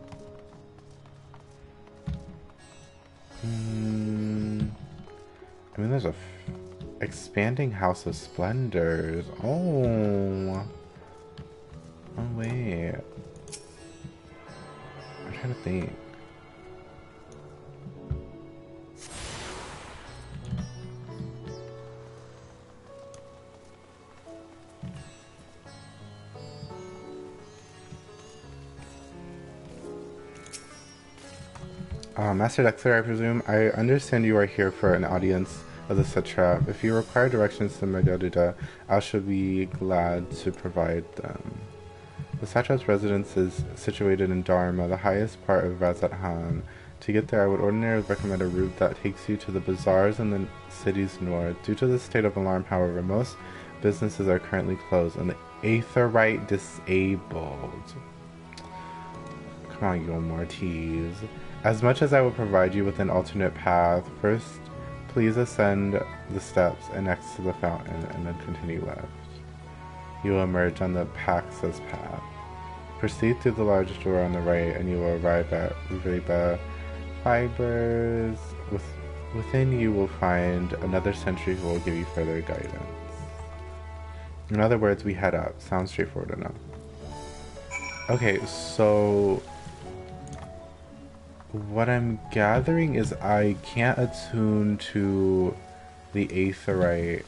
I mean, there's a expanding House of Splendors. Oh. Oh, wait. I'm trying to think. Master Dexter, I presume. I understand you are here for an audience of the satrap. If you require directions to Megaduda, I shall be glad to provide them. The satrap's residence is situated in Dharma, the highest part of Razat Han. To get there, I would ordinarily recommend a route that takes you to the bazaars in the city's north. Due to the state of alarm, however, most businesses are currently closed and the Aetherite disabled. Come on, Gilmore, tease. As much as I will provide you with an alternate path, first please ascend the steps and next to the fountain and then continue left. You will emerge on the Paxa's path. Proceed through the large door on the right and you will arrive at Reba Fibers. Within you will find another sentry who will give you further guidance. In other words, we head up. Sounds straightforward enough. Okay, so what I'm gathering is I can't attune to the Aetherite.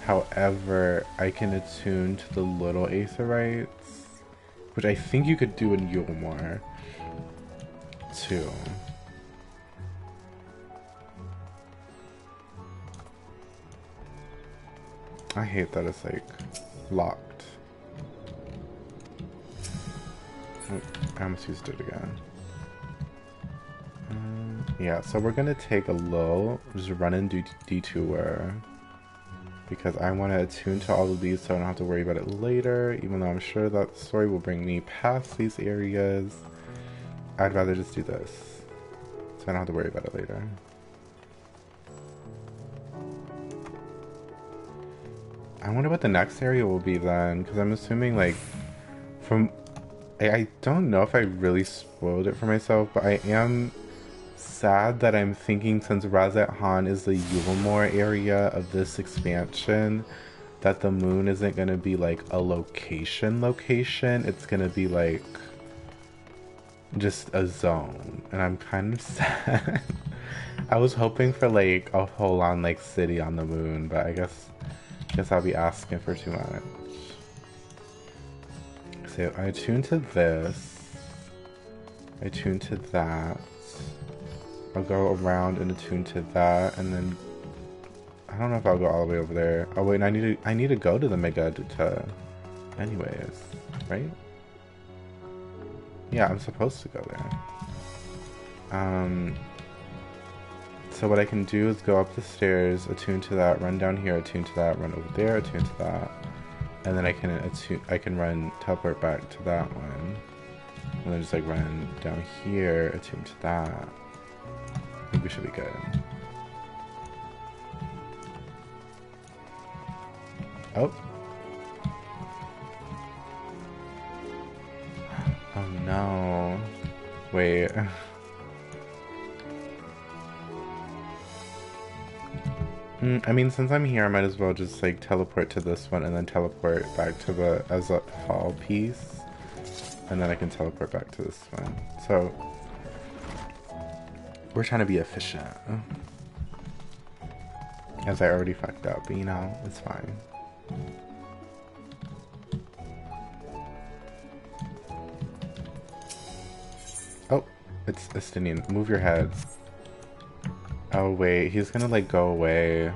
However, I can attune to the little Aetherites, which I think you could do in Yulmore too. I hate that it's like locked. Oh, I almost used it again. Yeah, so we're gonna take a little, just run and do detour. Because I want to attune to all of these so I don't have to worry about it later, even though I'm sure that story will bring me past these areas. I'd rather just do this, so I don't have to worry about it later. I wonder what the next area will be then, because I'm assuming like, from I don't know if I really spoiled it for myself, but I am sad that I'm thinking since Razet Han is the Yulmore area of this expansion, that the moon isn't gonna be like a location. It's gonna be like just a zone, and I'm kind of sad. I was hoping for like a whole on like city on the moon, but I guess I'll be asking for too much. So I tune to this. I tune to that. I'll go around and attune to that, and then I don't know if I'll go all the way over there. Oh wait, I need to go to the Megaduta anyways, right? Yeah, I'm supposed to go there. So what I can do is go up the stairs, attune to that, run down here, attune to that, run over there, attune to that, and then I can run teleport back to that one, and then just like run down here, attune to that. I think we should be good. Oh. Oh no. Wait. I mean, since I'm here, I might as well just like teleport to this one and then teleport back to the Azut Hall piece. And then I can teleport back to this one. So, we're trying to be efficient. As I already fucked up, but you know, it's fine. Oh, it's Estinian. Move your head. Oh wait, he's gonna like go away.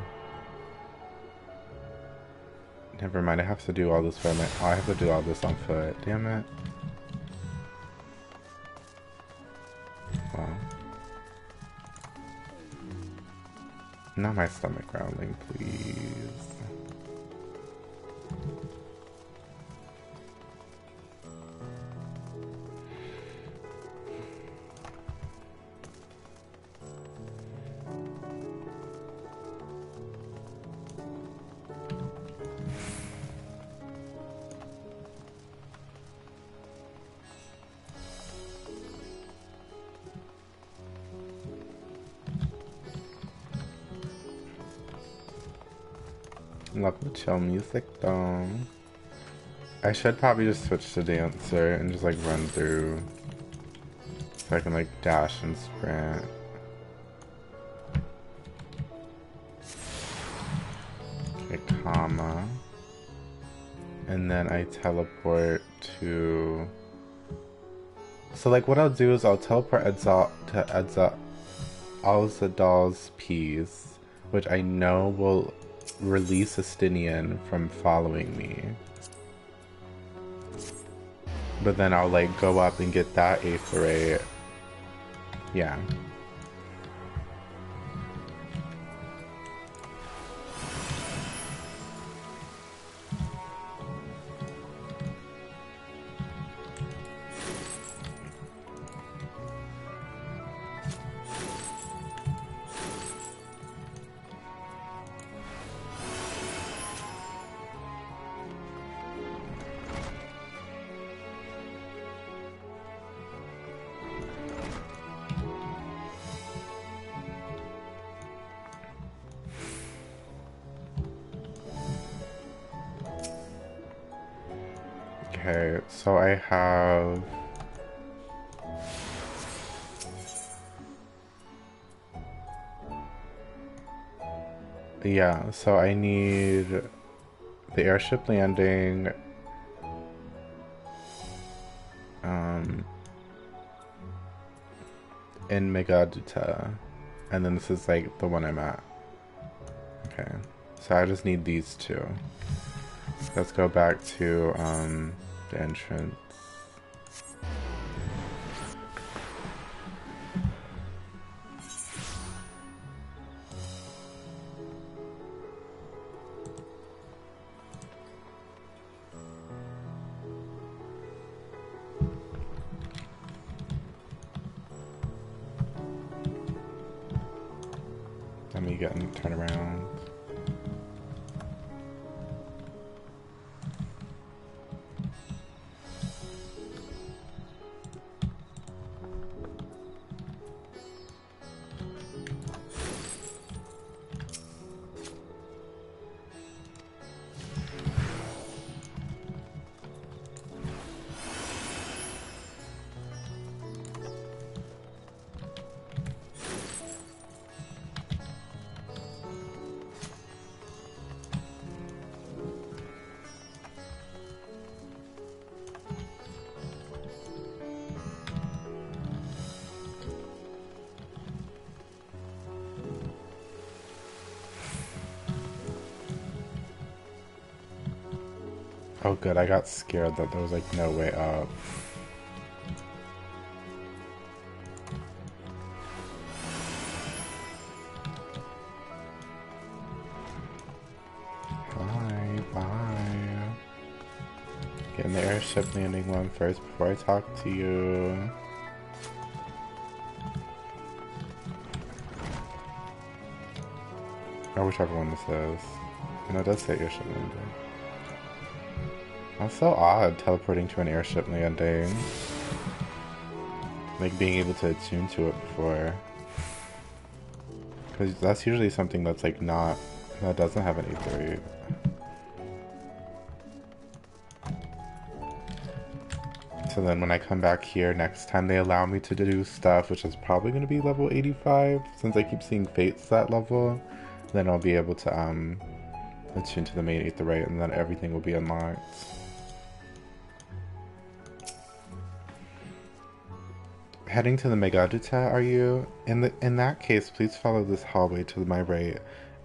Never mind, I have to do all this by my— oh, I have to do all this on foot. Damn it. Wow. Not my stomach growling, please. Love the chill music though. I should probably just switch to dancer and just like run through so I can like dash and sprint. Okay, comma. And then I teleport to— so like what I'll do is I'll teleport to Alzadal's piece, which I know will release Estinian from following me. But then I'll like go up and get that Aetherate. Yeah. Okay, so I have— yeah, so I need the airship landing, in Megaduta, and then this is like the one I'm at. Okay, so I just need these two. Let's go back to the entrance. Let me turn around. Oh good, I got scared that there was like no way up. Bye, bye. Get in the airship landing one first before I talk to you. Or whichever one this is. No, it does say airship landing. That's so odd, teleporting to an airship landing. Like being able to attune to it before. Because that's usually something that's like not, that doesn't have an aether. So then when I come back here next time they allow me to do stuff, which is probably going to be level 85, since I keep seeing fates that level, then I'll be able to attune to the main aetherite and then everything will be unlocked. Heading to the Megaduta, are you? In that case, please follow this hallway to my right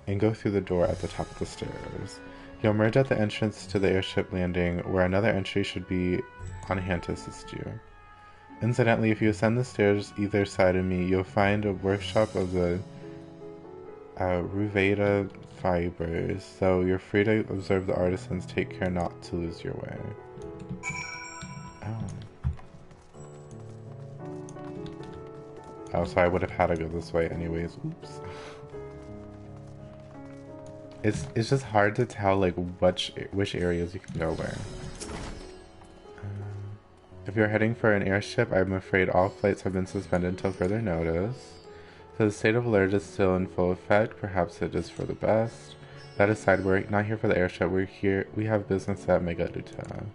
and go through the door at the top of the stairs. You'll emerge at the entrance to the airship landing, where another entry should be on hand to assist you. Incidentally, if you ascend the stairs either side of me, you'll find a workshop of the Ruveda fibers, so you're free to observe the artisans. Take care not to lose your way. Oh. Oh, so I would have had to go this way anyways. Oops. It's just hard to tell like which areas you can go where. If you're heading for an airship, I'm afraid all flights have been suspended until further notice. So the state of alert is still in full effect. Perhaps it is for the best. That aside, we're not here for the airship. We're here. We have business at Megaduta.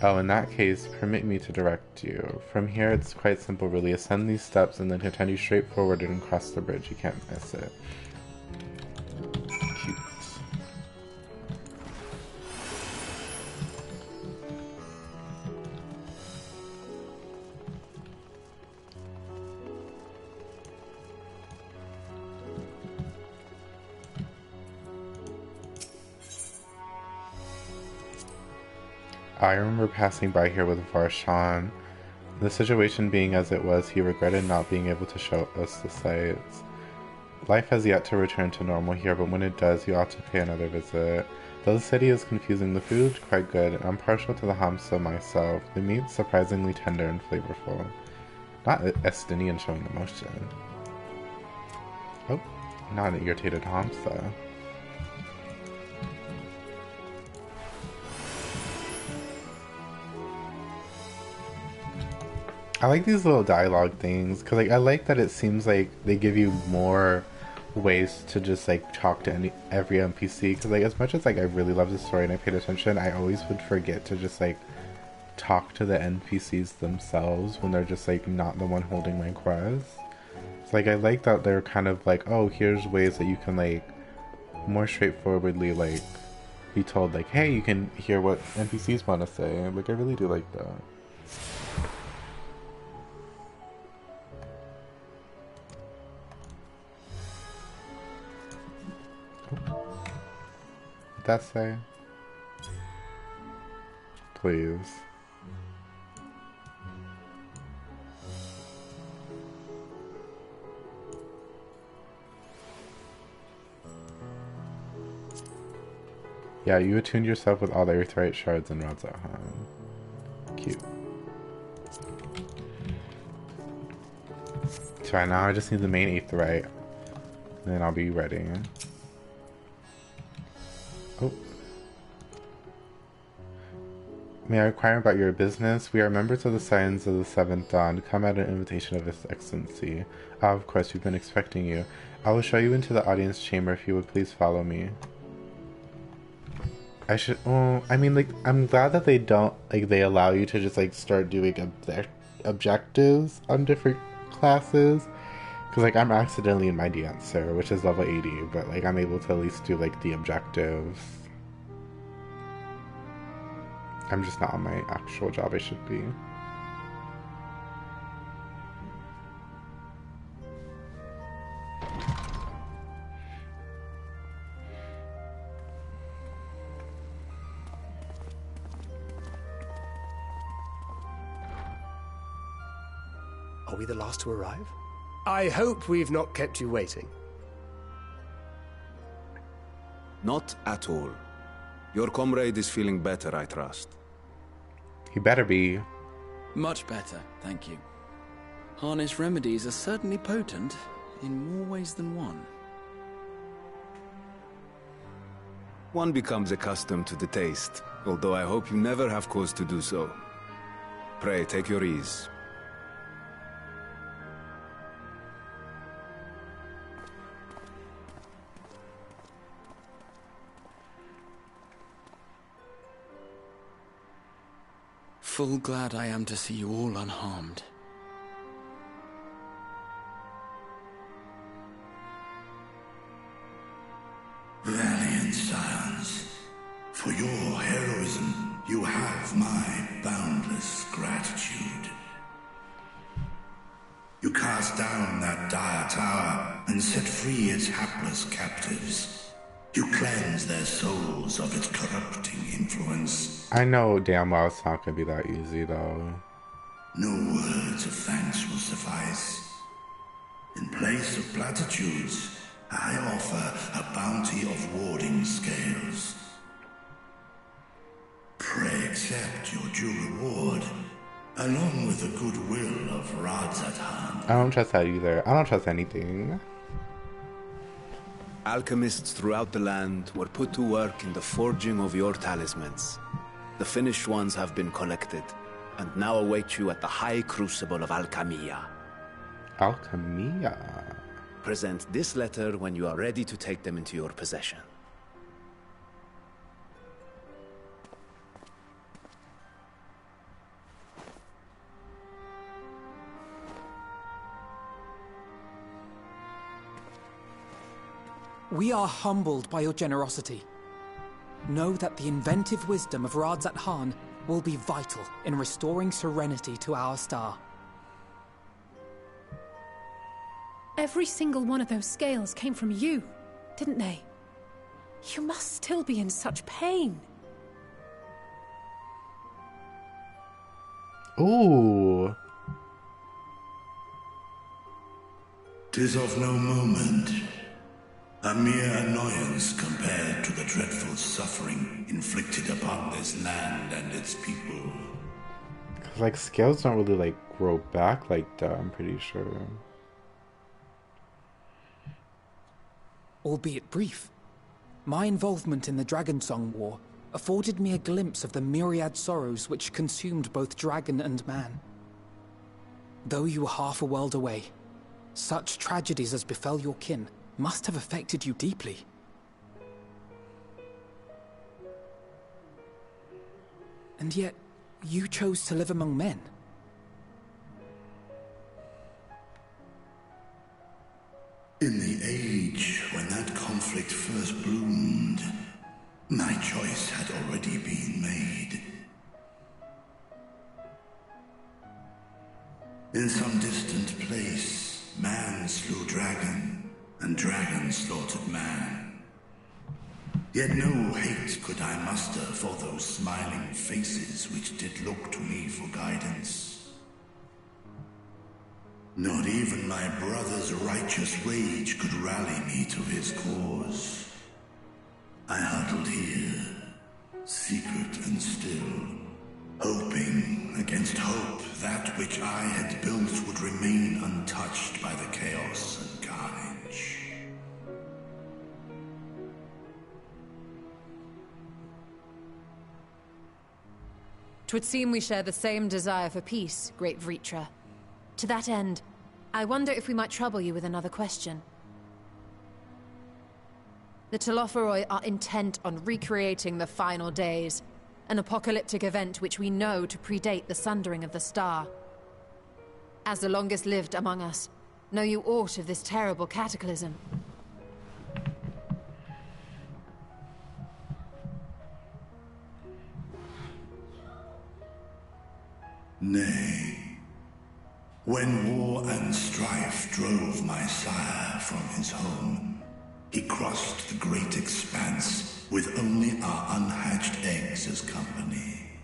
Oh, in that case, permit me to direct you. From here, it's quite simple, really. Ascend these steps and then continue straight forward and cross the bridge. You can't miss it. Cute. I remember passing by here with Varshan. The situation being as it was, he regretted not being able to show us the sights. Life has yet to return to normal here, but when it does, you ought to pay another visit. Though the city is confusing, the food is quite good, and I'm partial to the hamsa myself. The meat's surprisingly tender and flavorful. Not Estinian showing emotion. Oh, not an irritated hamsa. I like these little dialogue things because like I like that it seems like they give you more ways to just like talk to every NPC because like as much as like I really love the story and I paid attention, I always would forget to just like talk to the NPCs themselves when they're just like not the one holding my quest. So like I like that they're kind of like, oh, here's ways that you can like more straightforwardly like be told like, hey, you can hear what NPCs want to say. Like I really do like that. What'd that say? Please. Yeah, you attuned yourself with all the aetheryte shards and rods at home. Cute. So right now I just need the main aetheryte. And then I'll be ready. Oh. May I inquire about your business? We are members of the Scions of the Seventh Dawn. Come at an invitation of His Excellency. Ah, of course, we've been expecting you. I will show you into the audience chamber if you would please follow me. I should, oh, I mean, like, I'm glad that they don't, like, they allow you to just, like, start doing objectives on different classes. Because, like, I'm accidentally in my Dancer, which is level 80, but, like, I'm able to at least do, like, the objectives. I'm just not on my actual job I should be. Are we the last to arrive? I hope we've not kept you waiting. Not at all. Your comrade is feeling better, I trust. He better be. Much better, thank you. Harness remedies are certainly potent, in more ways than one. One becomes accustomed to the taste, although I hope you never have cause to do so. Pray, take your ease. Full glad I am to see you all unharmed. Valiant scions, for your heroism, you have my boundless gratitude. You cast down that dire tower and set free its hapless captives. You cleanse their souls of its corrupting influence. I know damn well it's not gonna be that easy, though. No words of thanks will suffice. In place of platitudes, I offer a bounty of warding scales. Pray accept your due reward, along with the goodwill of Radzatan. I don't trust that either. I don't trust anything. Alchemists throughout the land were put to work in the forging of your talismans. The finished ones have been collected, and now await you at the High Crucible of Alchemia. Alchemia? Present this letter when you are ready to take them into your possession. We are humbled by your generosity. Know that the inventive wisdom of Radzat Khan will be vital in restoring serenity to our star. Every single one of those scales came from you, didn't they? You must still be in such pain. Ooh. 'Tis of no moment. A mere annoyance compared to the dreadful suffering inflicted upon this land and its people. Cause like scales don't really like grow back like that, I'm pretty sure. Albeit brief, my involvement in the Dragon Song War afforded me a glimpse of the myriad sorrows which consumed both dragon and man. Though you were half a world away, such tragedies as befell your kin must have affected you deeply. And yet, you chose to live among men. In the age when that conflict first bloomed, my choice had already been made. In some distant place, man slew dragon, and dragon slaughtered man. Yet no hate could I muster for those smiling faces which did look to me for guidance. Not even my brother's righteous rage could rally me to his cause. I huddled here, secret and still, hoping against hope that which I had built would remain untouched by the chaos and carnage. Twould seem we share the same desire for peace, great Vritra. To that end, I wonder if we might trouble you with another question. The Telophoroi are intent on recreating the final days, an apocalyptic event which we know to predate the sundering of the star. As the longest lived among us, know you aught of this terrible cataclysm? Nay. When war and strife drove my sire from his home, he crossed the great expanse with only our unhatched eggs as company.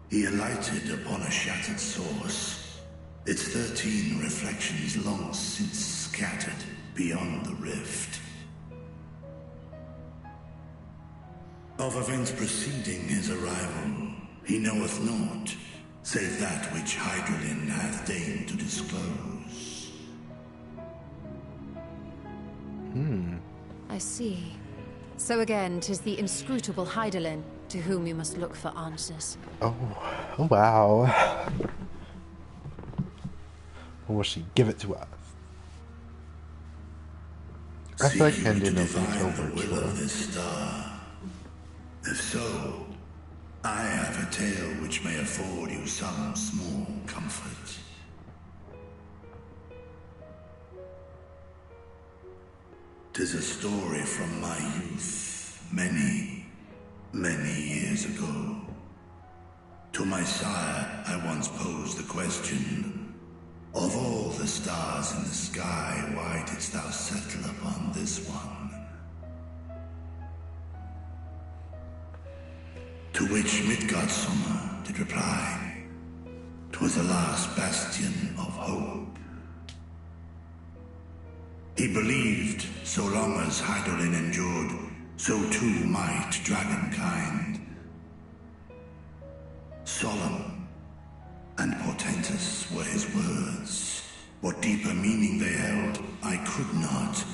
He alighted upon a shattered source, its 13 reflections long since scattered beyond the rift. Of events preceding his arrival, he knoweth naught, save that which Hydralin hath deigned to disclose. I see. So again, 'tis the inscrutable Hydaelyn to whom we must look for answers. Oh wow. Or will she give it to us? I feel like Seek Andy you to knows divine until the will virtual. of this star. If so, I have a tale which may afford you some small comfort. 'Tis a story from my youth, many, many years ago. To my sire, I once posed the question, of all the stars in the sky, why didst thou settle upon this one? To which Midgardsummer did reply, 'twas the last bastion of hope. He believed so long as Hydaelyn endured, so too might dragonkind. Solemn and portentous were his words. What deeper meaning they held, I could not,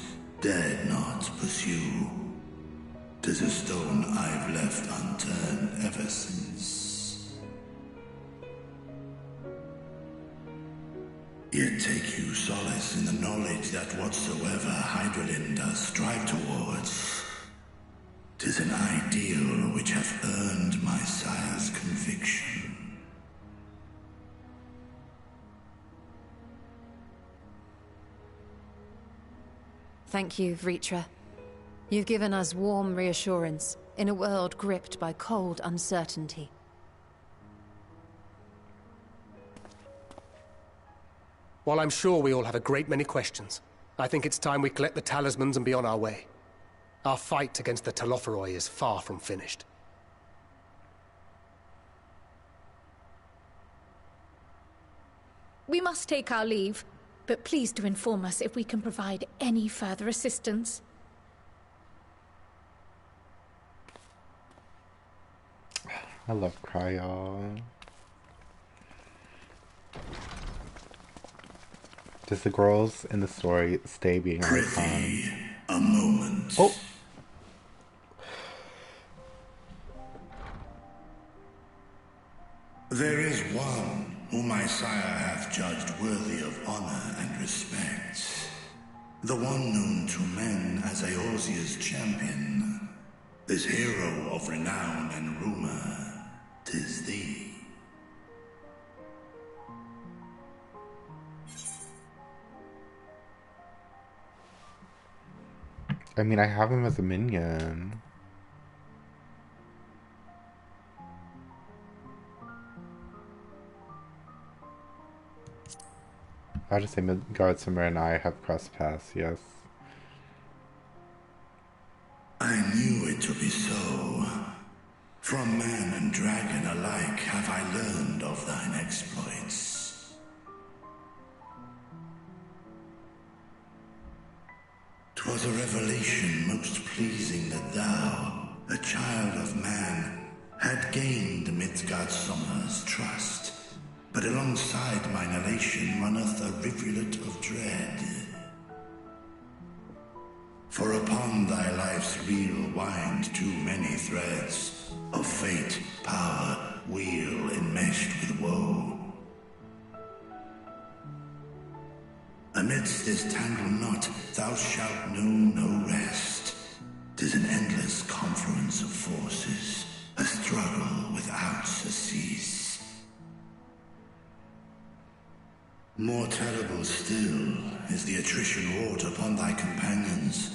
dared not pursue. 'Tis a stone I've left unturned ever since. Yet take you solace in the knowledge that whatsoever Hydralyn does strive towards, 'tis an ideal which hath earned my sire's conviction. Thank you, Vritra. You've given us warm reassurance in a world gripped by cold uncertainty. While I'm sure we all have a great many questions, I think it's time we collect the talismans and be on our way. Our fight against the Telophoroi is far from finished. We must take our leave, but please do inform us if we can provide any further assistance. I love Coeurl. Does the girls in the story stay being Prithee, icons? a moment. Oh! There is one whom my sire hath judged worthy of honor and respect. The one known to men as Eorzea's champion. This hero of renown and rumor, 'tis thee. I mean, I have him as a minion. I'll just say Midgardsummer and I have crossed paths, yes. I knew it to be so. From man and dragon alike have I learned of thine exploits. 'Twas a revelation most pleasing that thou, a child of man, had gained Midgardsummer's trust. But alongside mine elation runneth a rivulet of dread. For upon thy life's reel wind too many threads of fate, power, wheel enmeshed with woe. Amidst this tangled knot thou shalt know no rest. 'Tis an endless confluence of forces, a struggle without surcease. More terrible still is the attrition wrought upon thy companions,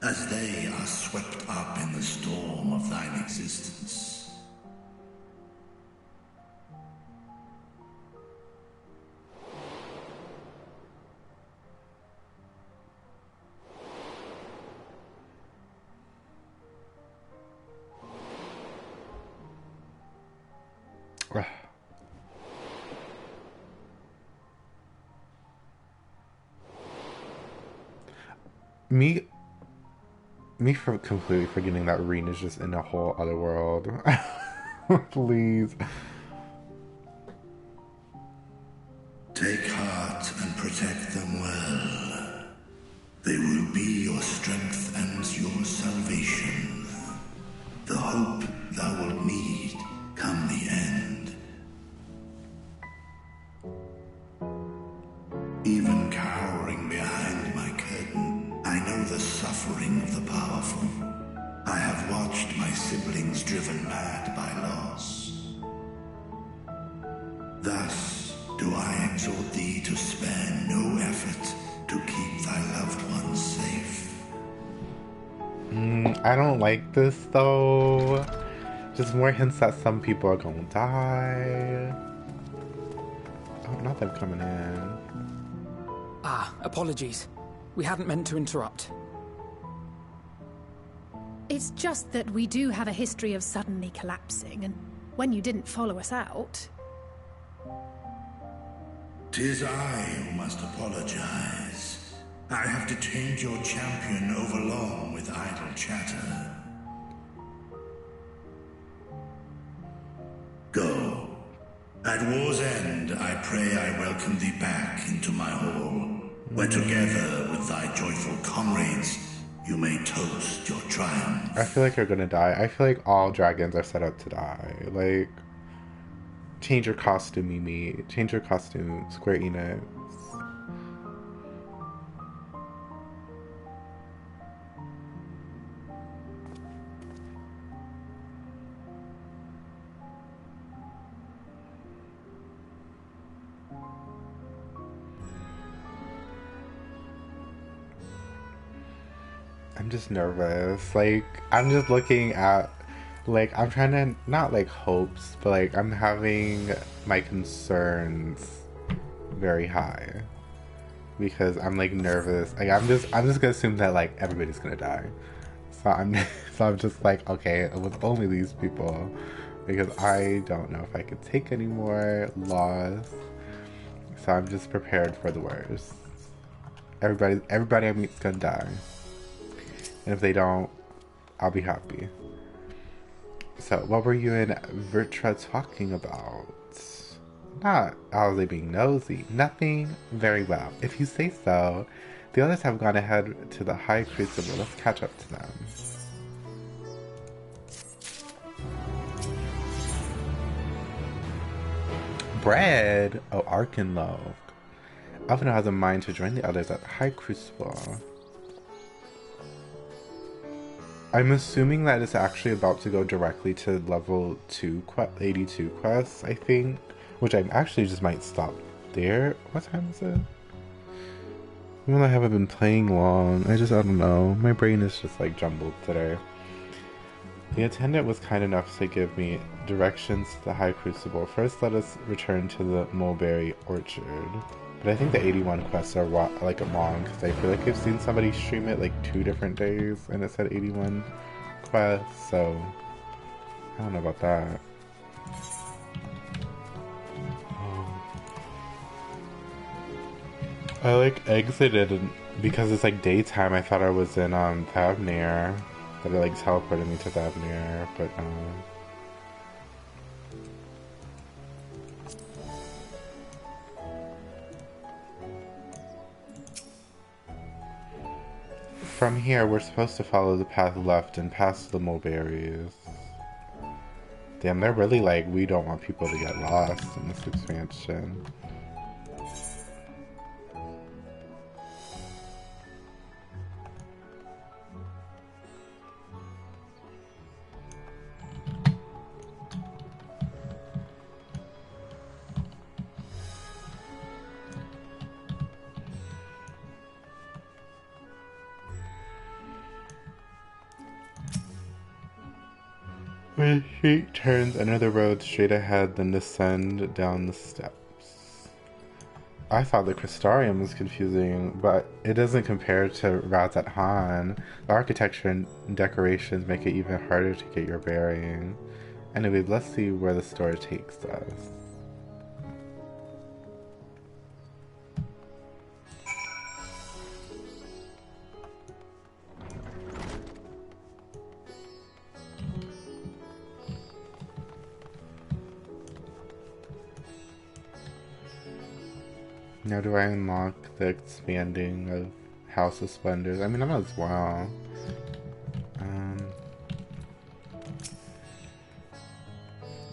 as they are swept up in the storm of thine existence. Me Me for completely forgetting that Reen is just in a whole other world. Please. Take heart and protect them well. They will be your strength and your salvation. The hope thou wilt need come the end. Even cowering behind my curtain, I know the suffering of the powerful. I have watched my siblings driven mad by loss. Thus do I exhort thee to spare no effort to keep thy loved ones safe. I don't like this though. Just more hints that some people are gonna die. Oh, not them coming in. Ah, apologies. We hadn't meant to interrupt. It's just that we do have a history of suddenly collapsing, and when you didn't follow us out... 'Tis I who must apologize. I have detained your champion overlong with idle chatter. Go. At war's end, I pray I welcome thee back into my hall, where together with thy joyful comrades, you may toast your triumph. I feel like you're gonna die. I feel like all dragons are set up to die. Like, change your costume, Mimi. Change your costume, Square Enix. I'm just nervous. Like, I'm just looking at, like, I'm trying to, not like hopes, but like, I'm having my concerns very high. Because I'm like nervous. Like, I'm just gonna assume that like everybody's gonna die. So I'm just like, okay, with only these people. Because I don't know if I could take any more loss. So I'm just prepared for the worst. Everybody I meet's gonna die. And if they don't, I'll be happy. So, what were you and Vertra talking about? Not are they being nosy? Nothing? Very well. If you say so. The others have gone ahead to the High Crucible. Let's catch up to them. Bread! Oh, Arkenlove. Alphinaud has a mind to join the others at the High Crucible. I'm assuming that it's actually about to go directly to level 82 quests, I think. Which I actually just might stop there. What time is it? Even though I haven't been playing long, I don't know. My brain is just like jumbled today. The attendant was kind enough to give me directions to the High Crucible. First, let us return to the mulberry orchard. But I think the 81 quests are like long, because I feel like I've seen somebody stream it like 2 different days and it said 81 quests, so I don't know about that. I like exited and because it's like daytime, I thought I was in Thavnir. That it like teleported me to Thavnir, but from here, we're supposed to follow the path left and past the mulberries. Damn, they're really like, we don't want people to get lost in this expansion. The street turns, enter the road straight ahead, then descend down the steps. I thought the Crystarium was confusing, but it doesn't compare to Razat Han. The architecture and decorations make it even harder to get your bearing. Anyway, let's see where the story takes us. Now do I unlock the expanding of House of Splendors? I mean, I might as well.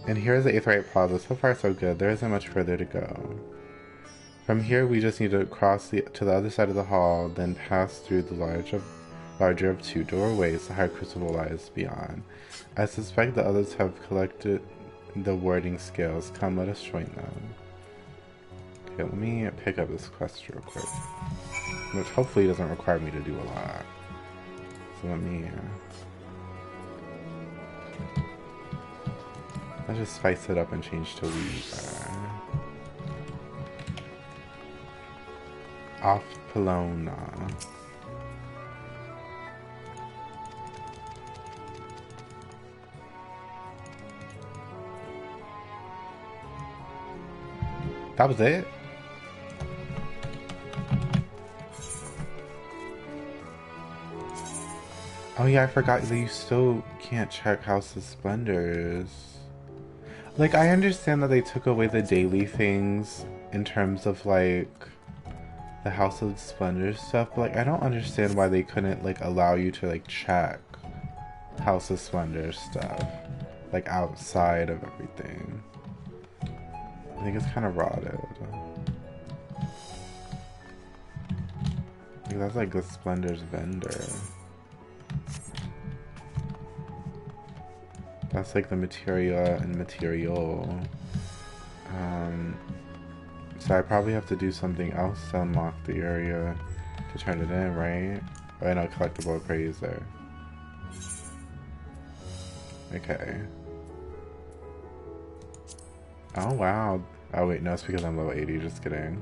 And here's the Aetheryte Plaza. So far so good. There isn't much further to go. From here we just need to cross to the other side of the hall, then pass through the larger of two doorways. The High Crucible lies beyond. I suspect the others have collected the warding scales. Come, let us join them. Okay, let me pick up this quest real quick. Which hopefully doesn't require me to do a lot. So let me... let's just spice it up and change to Weaver. Off Pelona. That was it? Oh yeah, I forgot that you still can't check House of Splendors. Like, I understand that they took away the daily things in terms of, like, the House of Splendors stuff, but, like, I don't understand why they couldn't, like, allow you to, like, check House of Splendors stuff, like, outside of everything. I think it's kind of rotted. Like, that's, like, the Splendors vendor. That's like the materia and material. So I probably have to do something else to unlock the area to turn it in, right? Oh, I know, collectible appraiser. Okay. Oh wow. Oh wait, no, it's because I'm level 80, just kidding.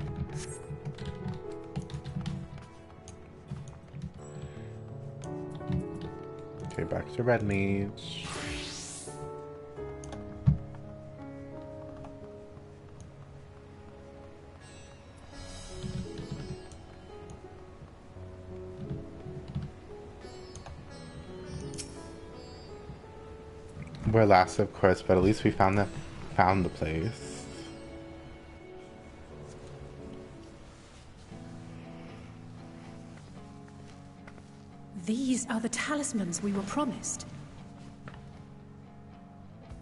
Okay, back to Red Mage. We're last, of course, but at least we found the place. These are the talismans we were promised.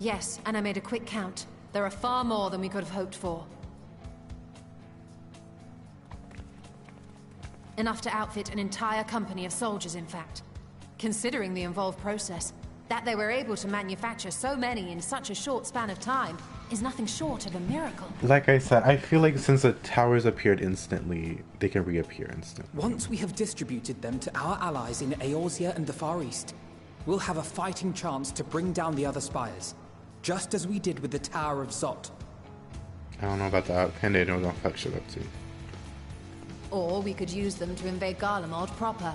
Yes, and I made a quick count. There are far more than we could have hoped for. Enough to outfit an entire company of soldiers, in fact. Considering the involved process, that they were able to manufacture so many in such a short span of time is nothing short of a miracle. Like I said, I feel like since the towers appeared instantly, they can reappear instantly. Once we have distributed them to our allies in Eorzea and the Far East, we'll have a fighting chance to bring down the other spires, just as we did with the Tower of Zot. I don't know about that. Kinda know don't fuck shit up too. Or we could use them to invade Garlemald proper,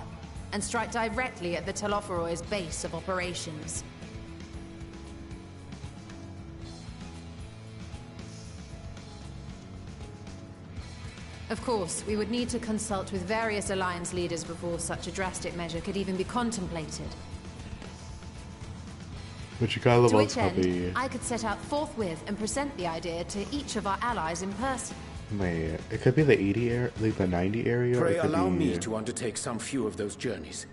and strike directly at the Telophoroid's base of operations. Of course, we would need to consult with various Alliance leaders before such a drastic measure could even be contemplated. Which Garlemald's To which probably... end, I could set out forthwith and present the idea to each of our allies in person. Wait, it could be the 80 area, like the 90 area. Pray or it could allow be... me to undertake some few of those journeys.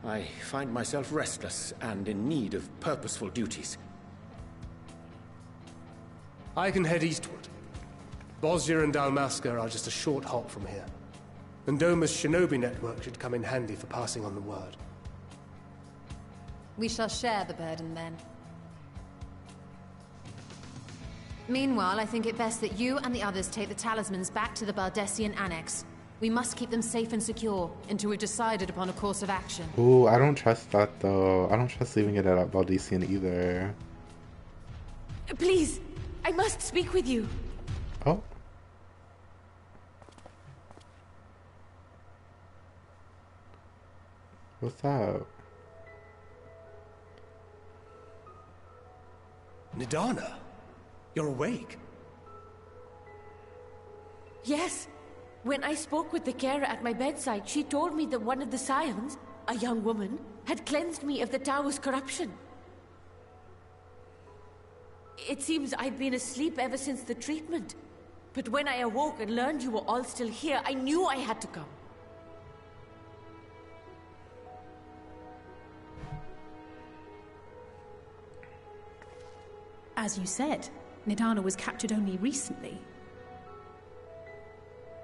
I find myself restless and in need of purposeful duties. I can head eastward. Bosnia and Dalmasca are just a short hop from here. And Doma's shinobi network should come in handy for passing on the word. We shall share the burden then. Meanwhile, I think it best that you and the others take the talismans back to the Baldessian Annex. We must keep them safe and secure until we've decided upon a course of action. Ooh, I don't trust that though. I don't trust leaving it at Baldessian either. Please, I must speak with you. Oh. What's up? Nidana, you're awake. Yes. When I spoke with the carer at my bedside, she told me that one of the scions, a young woman, had cleansed me of the tower's corruption. It seems I've been asleep ever since the treatment. But when I awoke and learned you were all still here, I knew I had to come. As you said, Nidana was captured only recently.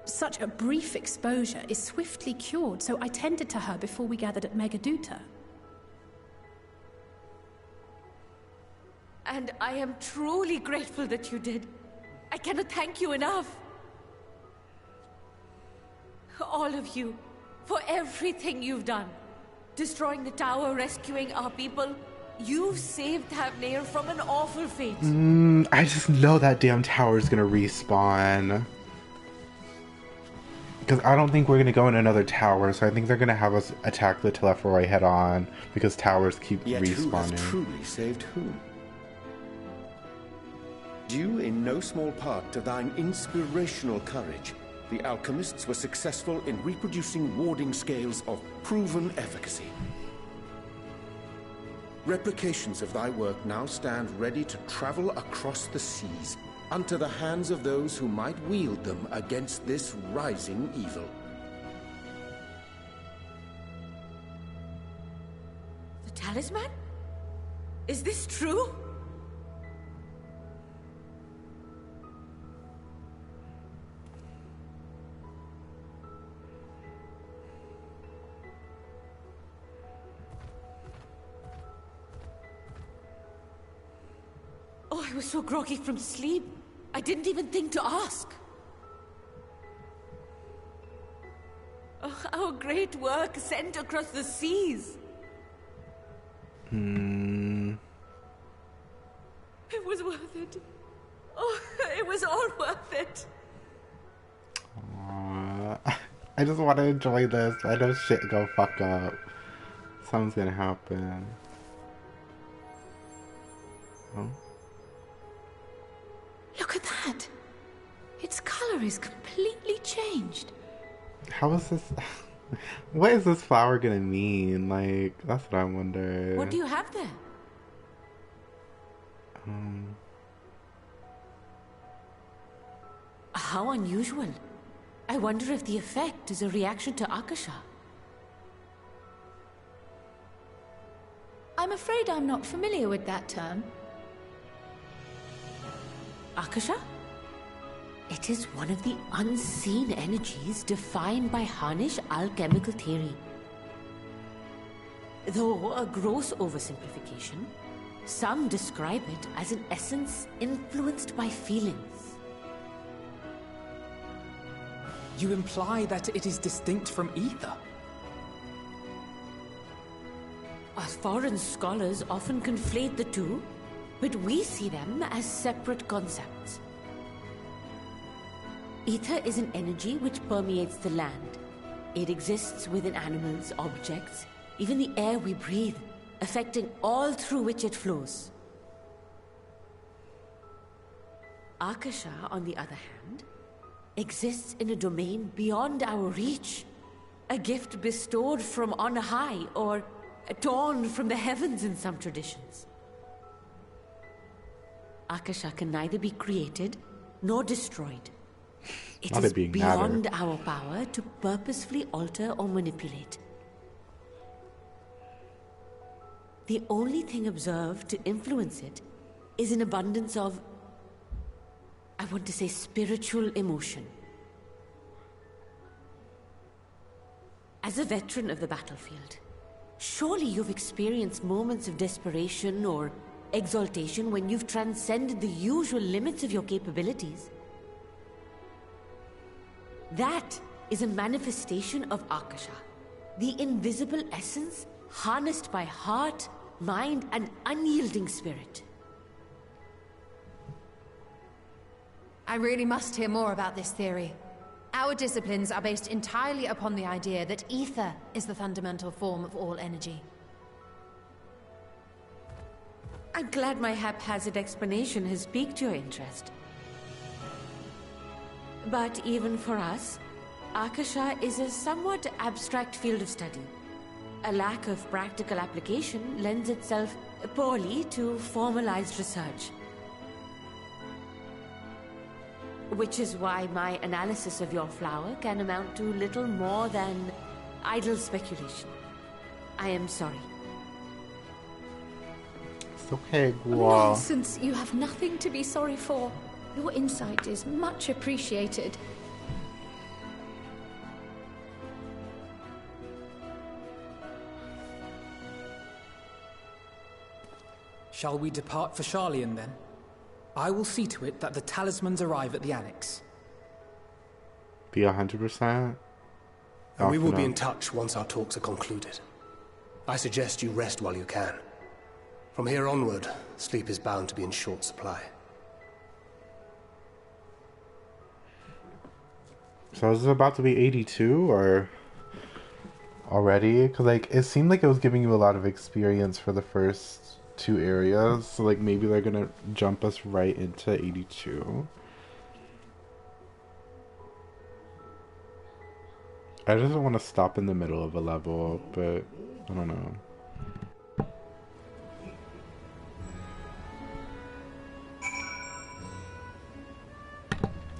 Such a brief exposure is swiftly cured, so I tended to her before we gathered at Megaduta. And I am truly grateful that you did. I cannot thank you enough. All of you, for everything you've done. Destroying the tower, rescuing our people. You've saved Thavnair from an awful fate. I just know that damn tower is gonna respawn. Because I don't think we're gonna go in another tower, so I think they're gonna have us attack the Telepharoi head on, because towers keep Yet respawning. who has truly saved whom? Due in no small part to thine inspirational courage, the alchemists were successful in reproducing warding scales of proven efficacy. Replications of thy work now stand ready to travel across the seas, unto the hands of those who might wield them against this rising evil. The talisman? Is this true? Oh, I was so groggy from sleep. I didn't even think to ask. Oh, our great work sent across the seas. It was worth it. Oh, it was all worth it. I just want to enjoy this. I know shit go fuck up. Something's gonna happen. Oh. Look at that! Its color is completely changed. How is this? What is this flower gonna mean? Like, that's what I wonder. What do you have there? How unusual. I wonder if the effect is a reaction to Akasha. I'm afraid I'm not familiar with that term. Akasha? It is one of the unseen energies defined by Harnish alchemical theory. Though a gross oversimplification, some describe it as an essence influenced by feelings. You imply that it is distinct from ether? Us foreign scholars often conflate the two, but we see them as separate concepts. Ether is an energy which permeates the land. It exists within animals, objects, even the air we breathe, affecting all through which it flows. Akasha, on the other hand, exists in a domain beyond our reach. A gift bestowed from on high, or torn from the heavens in some traditions. Akasha can neither be created nor destroyed. It is beyond our power to purposefully alter or manipulate. The only thing observed to influence it is an abundance of, I want to say, spiritual emotion. As a veteran of the battlefield, surely you've experienced moments of desperation or exaltation when you've transcended the usual limits of your capabilities. That is a manifestation of Akasha, the invisible essence harnessed by heart, mind, and unyielding spirit. I really must hear more about this theory. Our disciplines are based entirely upon the idea that ether is the fundamental form of all energy. I'm glad my haphazard explanation has piqued your interest. But even for us, Akasha is a somewhat abstract field of study. A lack of practical application lends itself poorly to formalized research. Which is why my analysis of your flower can amount to little more than idle speculation. I am sorry. It's okay, Guo. Nonsense, you have nothing to be sorry for. Your insight is much appreciated. Shall we depart for Charlian then? I will see to it that the talismans arrive at the Annex. Be 100%. And we will be in touch once our talks are concluded. I suggest you rest while you can. From here onward, sleep is bound to be in short supply. So is it about to be 82 or already? Because like it seemed like it was giving you a lot of experience for the first 2 areas. So like maybe they're gonna jump us right into 82. I just don't want to stop in the middle of a level, but I don't know.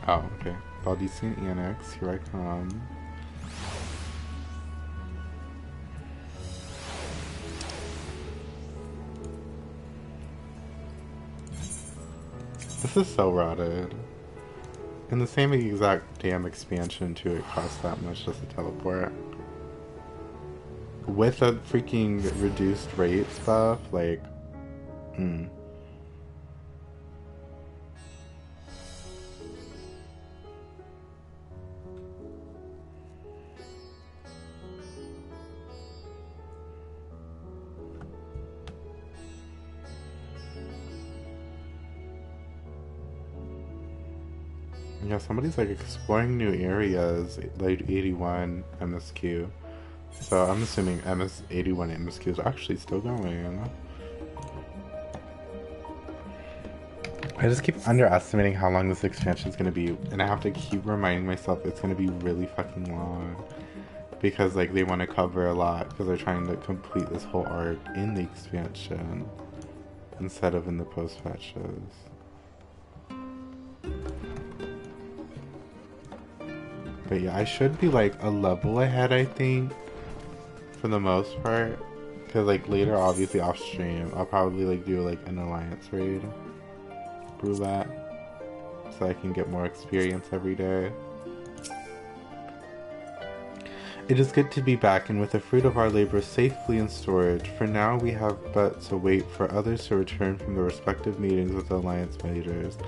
Oh, okay. Valdesian Annex, here I come. This is so rotted. And the same exact damn expansion too, it costs that much just to teleport. With a freaking reduced rate stuff, like, yeah, somebody's like exploring new areas, like 81 MSQ. So I'm assuming 81 MSQ is actually still going. I just keep underestimating how long this expansion is going to be, and I have to keep reminding myself it's going to be really fucking long. Because like they want to cover a lot, because they're trying to complete this whole arc in the expansion instead of in the post-patches. But yeah, I should be like a level ahead, I think, for the most part. Because like later, obviously off stream, I'll probably like do like an alliance raid roulette, so I can get more experience every day. It is good to be back, and with the fruit of our labor safely in storage. For now, we have but to wait for others to return from their respective meetings with the alliance leaders.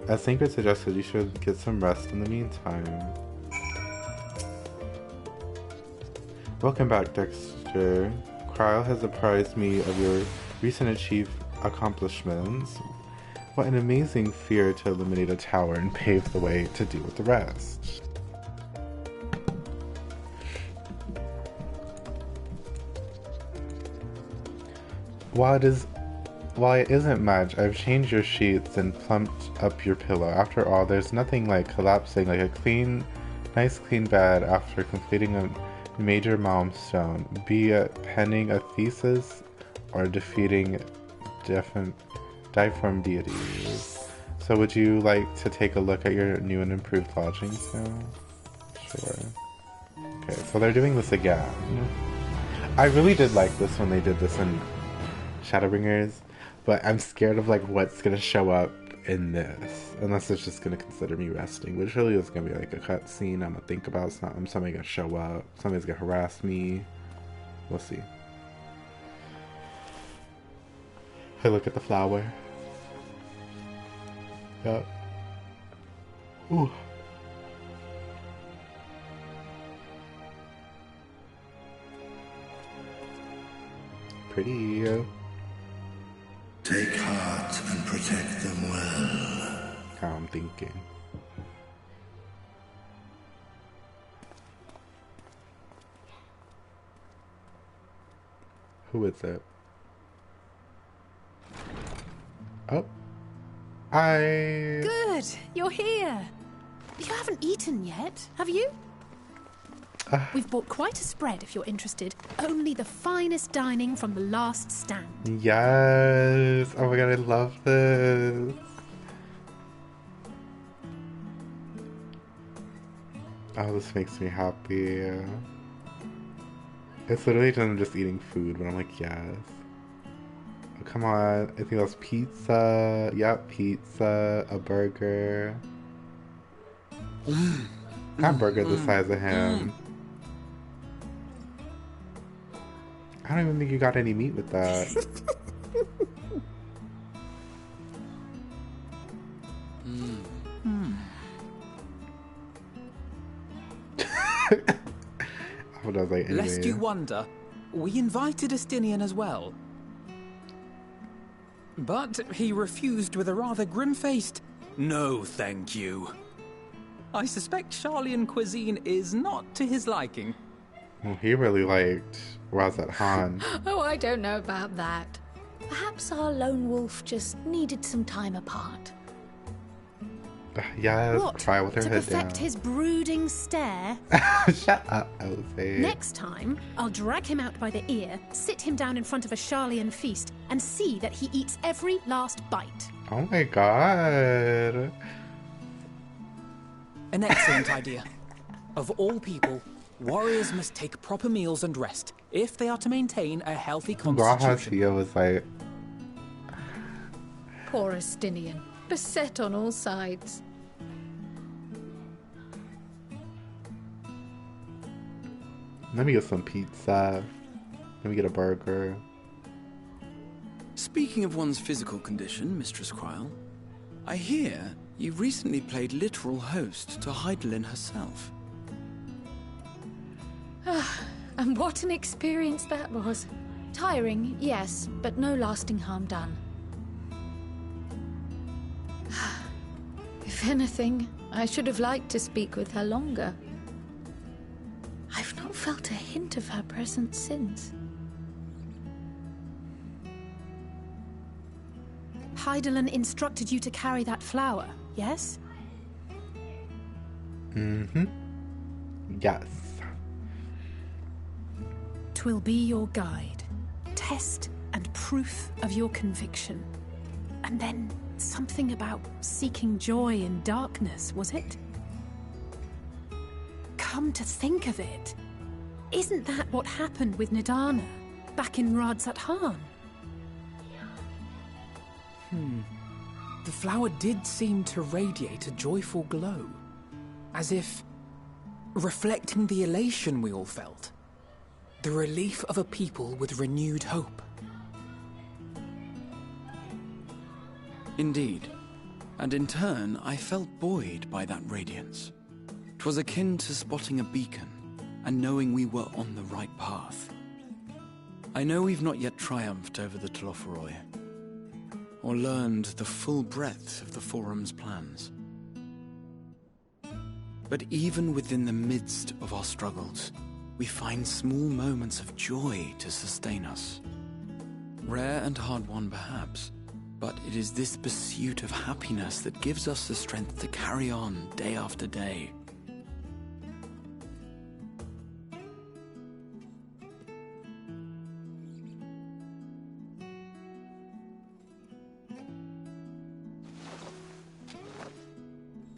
As Sinclair suggested, you should get some rest in the meantime. Welcome back, Dexter. Coeurl has apprised me of your recent accomplishments. What an amazing fear to eliminate a tower and pave the way to deal with the rest. While it isn't much, I've changed your sheets and plumped up your pillow. After all, there's nothing like collapsing like a nice clean bed after completing a major milestone, be it penning a thesis or defeating deformed deities. So would you like to take a look at your new and improved lodgings now? Sure. Okay, so they're doing this again. I really did like this when they did this in Shadowbringers, but I'm scared of like what's gonna show up in this, unless it's just gonna consider me resting, which really is gonna be like a cutscene. I'm gonna think about something, somebody's gonna show up, somebody's gonna harass me. We'll see. Hey, look at the flower. Yep. Ooh. Pretty. Take heart and protect them well. How I'm thinking. Who is it? Oh. Hi. Good, you're here. You haven't eaten yet, have you? We've bought quite a spread if you're interested. Only the finest dining from the last stand. Yes. Oh my god, I love this. Oh, this makes me happy. It's literally just eating food, but I'm like, yes. Oh, come on. I think that's pizza. Yep, pizza. A burger. That burger the size of him. I don't even think you got any meat with that. I was like, anyway. Lest you wonder, we invited Estinian as well. But he refused with a rather grim-faced, "No, thank you." I suspect Charlian cuisine is not to his liking. Well, he really liked Razat Han. Oh, I don't know about that. Perhaps our lone wolf just needed some time apart. Yes, What? cry with her To head perfect down. his brooding stare? Shut up, Elsie. Next time, I'll drag him out by the ear, sit him down in front of a Charlian feast, and see that he eats every last bite. Oh my god. An excellent idea. Of all people, warriors must take proper meals and rest if they are to maintain a healthy constitution. Grahatia was like, Poor Estinian, beset on all sides. let me get some pizza. Let me get a burger. Speaking of one's physical condition, Mistress Coeurl, I hear you recently played literal host to Heidelin herself. And what an experience that was. Tiring, yes, but no lasting harm done. If anything, I should have liked to speak with her longer. I've not felt a hint of her presence since. Heidelin instructed you to carry that flower, yes? Mm-hmm. Yes. 'Twill be your guide, test and proof of your conviction. And then something about seeking joy in darkness, was it? Come to think of it, isn't that what happened with Nidana back in Razat Han? The flower did seem to radiate a joyful glow, as if reflecting the elation we all felt, the relief of a people with renewed hope. Indeed, and in turn I felt buoyed by that radiance. 'Twas akin to spotting a beacon and knowing we were on the right path. I know we've not yet triumphed over the Telophoroi, or learned the full breadth of the Forum's plans. But even within the midst of our struggles, we find small moments of joy to sustain us. Rare and hard-won perhaps, but it is this pursuit of happiness that gives us the strength to carry on day after day.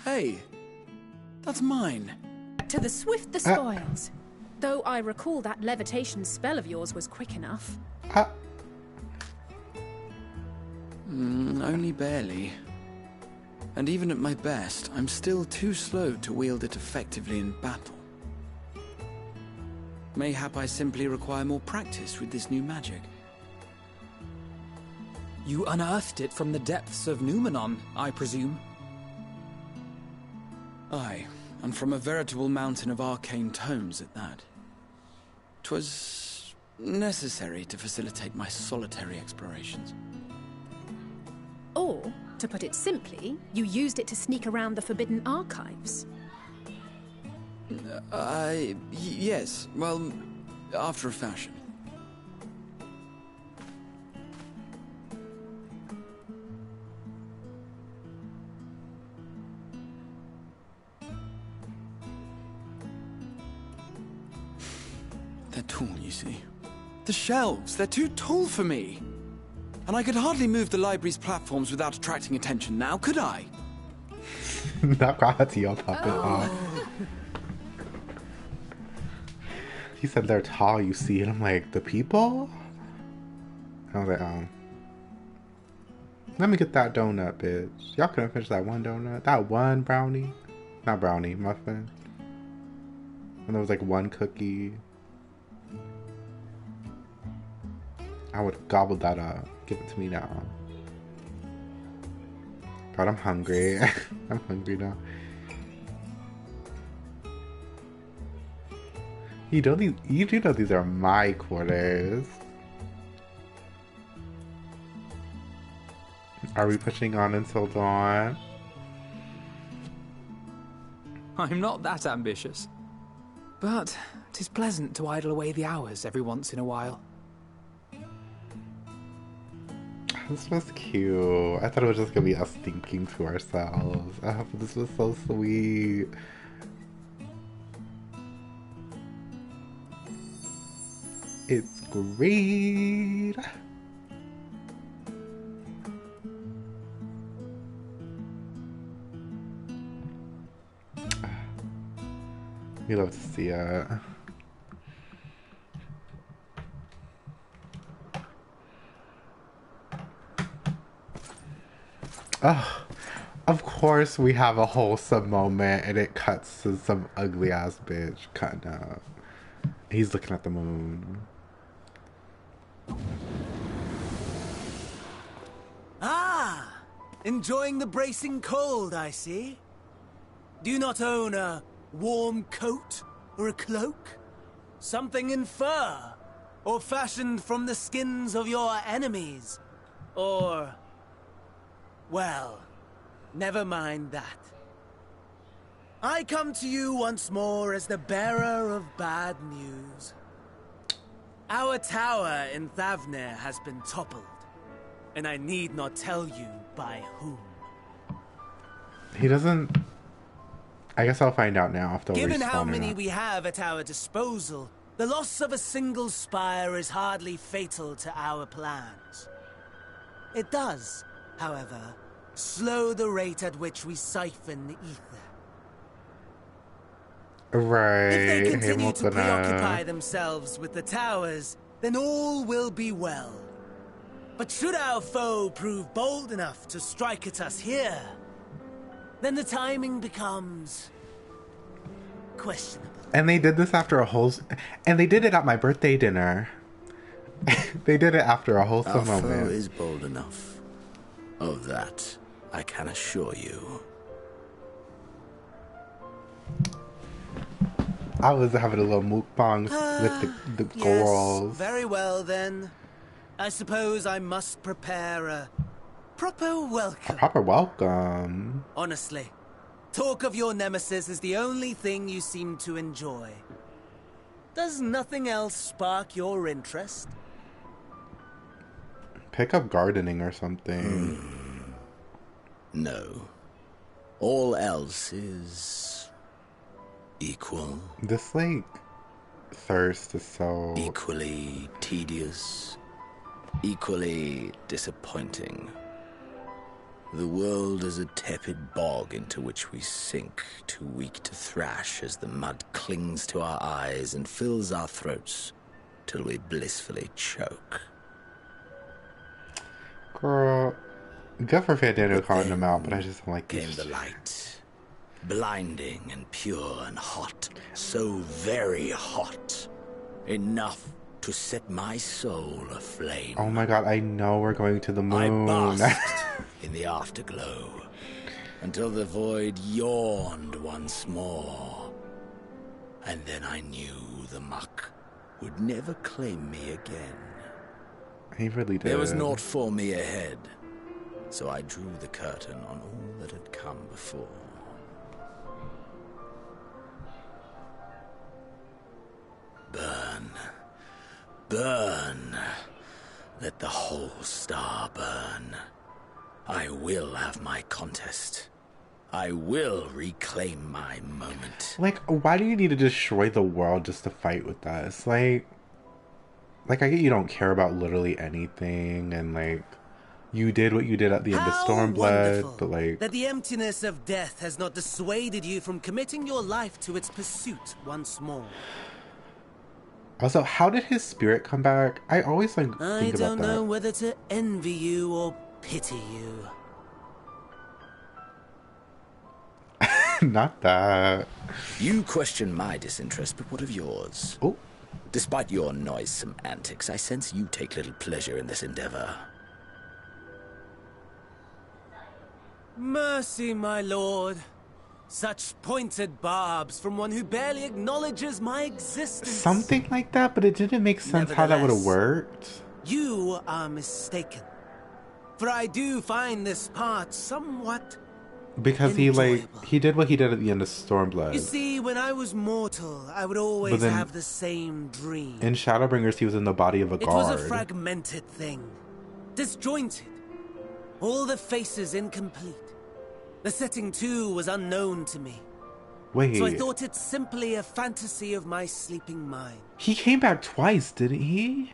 Hey, that's mine. To the swift the spoils. Though I recall that levitation spell of yours was quick enough. Only barely. And even at my best, I'm still too slow to wield it effectively in battle. Mayhap I simply require more practice with this new magic. You unearthed it from the depths of Numenon, I presume? Aye, and from a veritable mountain of arcane tomes at that. 'Twas necessary to facilitate my solitary explorations. Or, to put it simply, you used it to sneak around the Forbidden Archives. Yes, well, after a fashion. They're tall, you see. The shelves, they're too tall for me. And I could hardly move the library's platforms without attracting attention now, could I? That Grahatia popping off. He said they're tall, you see. And I'm like, the people? And I was like, oh. Let me get that donut, bitch. Y'all couldn't finish that one donut? That one brownie? Not brownie, muffin. And there was like one cookie. I would have gobbled that up. Give it to me now. God, I'm hungry. I'm hungry now. You do know these are my quarters. Are we pushing on until dawn? I'm not that ambitious. But 'tis pleasant to idle away the hours every once in a while. This was cute. I thought it was just gonna be us thinking to ourselves. Oh, this was so sweet. It's great. We love to see it. Oh, of course we have a wholesome moment and it cuts to some ugly ass bitch cutting up. He's looking at the moon. Ah! Enjoying the bracing cold, I see. Do you not own a warm coat or a cloak? Something in fur? Or fashioned from the skins of your enemies? Or... well, never mind that. I come to you once more as the bearer of bad news. Our tower in Thavnir has been toppled, and I need not tell you by whom. He doesn't... I guess I'll find out now if they'll Given respawn how or many not. we have at our disposal, the loss of a single spire is hardly fatal to our plans. It does, however, slow the rate at which we siphon the ether. Right. If they continue to Hamilton, preoccupy themselves with the towers, then all will be well. But should our foe prove bold enough to strike at us here, then the timing becomes questionable. And they did this after a whole... And they did it at my birthday dinner. They did it after a wholesome Our foe moment. is bold enough. Of that, I can assure you. I was having a little mukbang with the Coeurls. Yes, very well then. I suppose I must prepare a proper welcome. A proper welcome. Honestly, talk of your nemesis is the only thing you seem to enjoy. Does nothing else spark your interest? Pick up gardening or something. No. All else is... equal. This, like, thirst is so... equally tedious. Equally disappointing. The world is a tepid bog into which we sink, too weak to thrash as the mud clings to our eyes and fills our throats till we blissfully choke. Girl, good for Fandano calling them out, but I just don't like Came this. the light. Blinding and pure and hot. So very hot. Enough to set my soul aflame. Oh my god, I know we're going to the I moon. basked in the afterglow until the void yawned once more. And then I knew the muck would never claim me again. He really did. There was naught for me ahead, so I drew the curtain on all that had come before. Burn. Burn. Let the whole star burn. I will have my contest. I will reclaim my moment. Like, why do you need to destroy the world just to fight with us? Like, I get you don't care about literally anything, and, like, you did what you did at the end of Stormblood, but, like... that the emptiness of death has not dissuaded you from committing your life to its pursuit once more. Also, how did his spirit come back? I always like I think about don't know that. whether to envy you or pity you. Not that. You question my disinterest, but what of yours? Oh. Despite your noisome antics, I sense you take little pleasure in this endeavor. Mercy, my lord. Such pointed barbs from one who barely acknowledges my existence. Something like that, but it didn't make sense how that would have worked. You are mistaken. For I do find this part somewhat Because he did what he did at the end of Stormblood. You see, when I was mortal, I would always have the same dream. In Shadowbringers, he was in the body of a guard. It was a fragmented thing. Disjointed. All the faces incomplete. The setting, too, was unknown to me. Wait. So I thought it simply a fantasy of my sleeping mind. He came back twice, didn't he?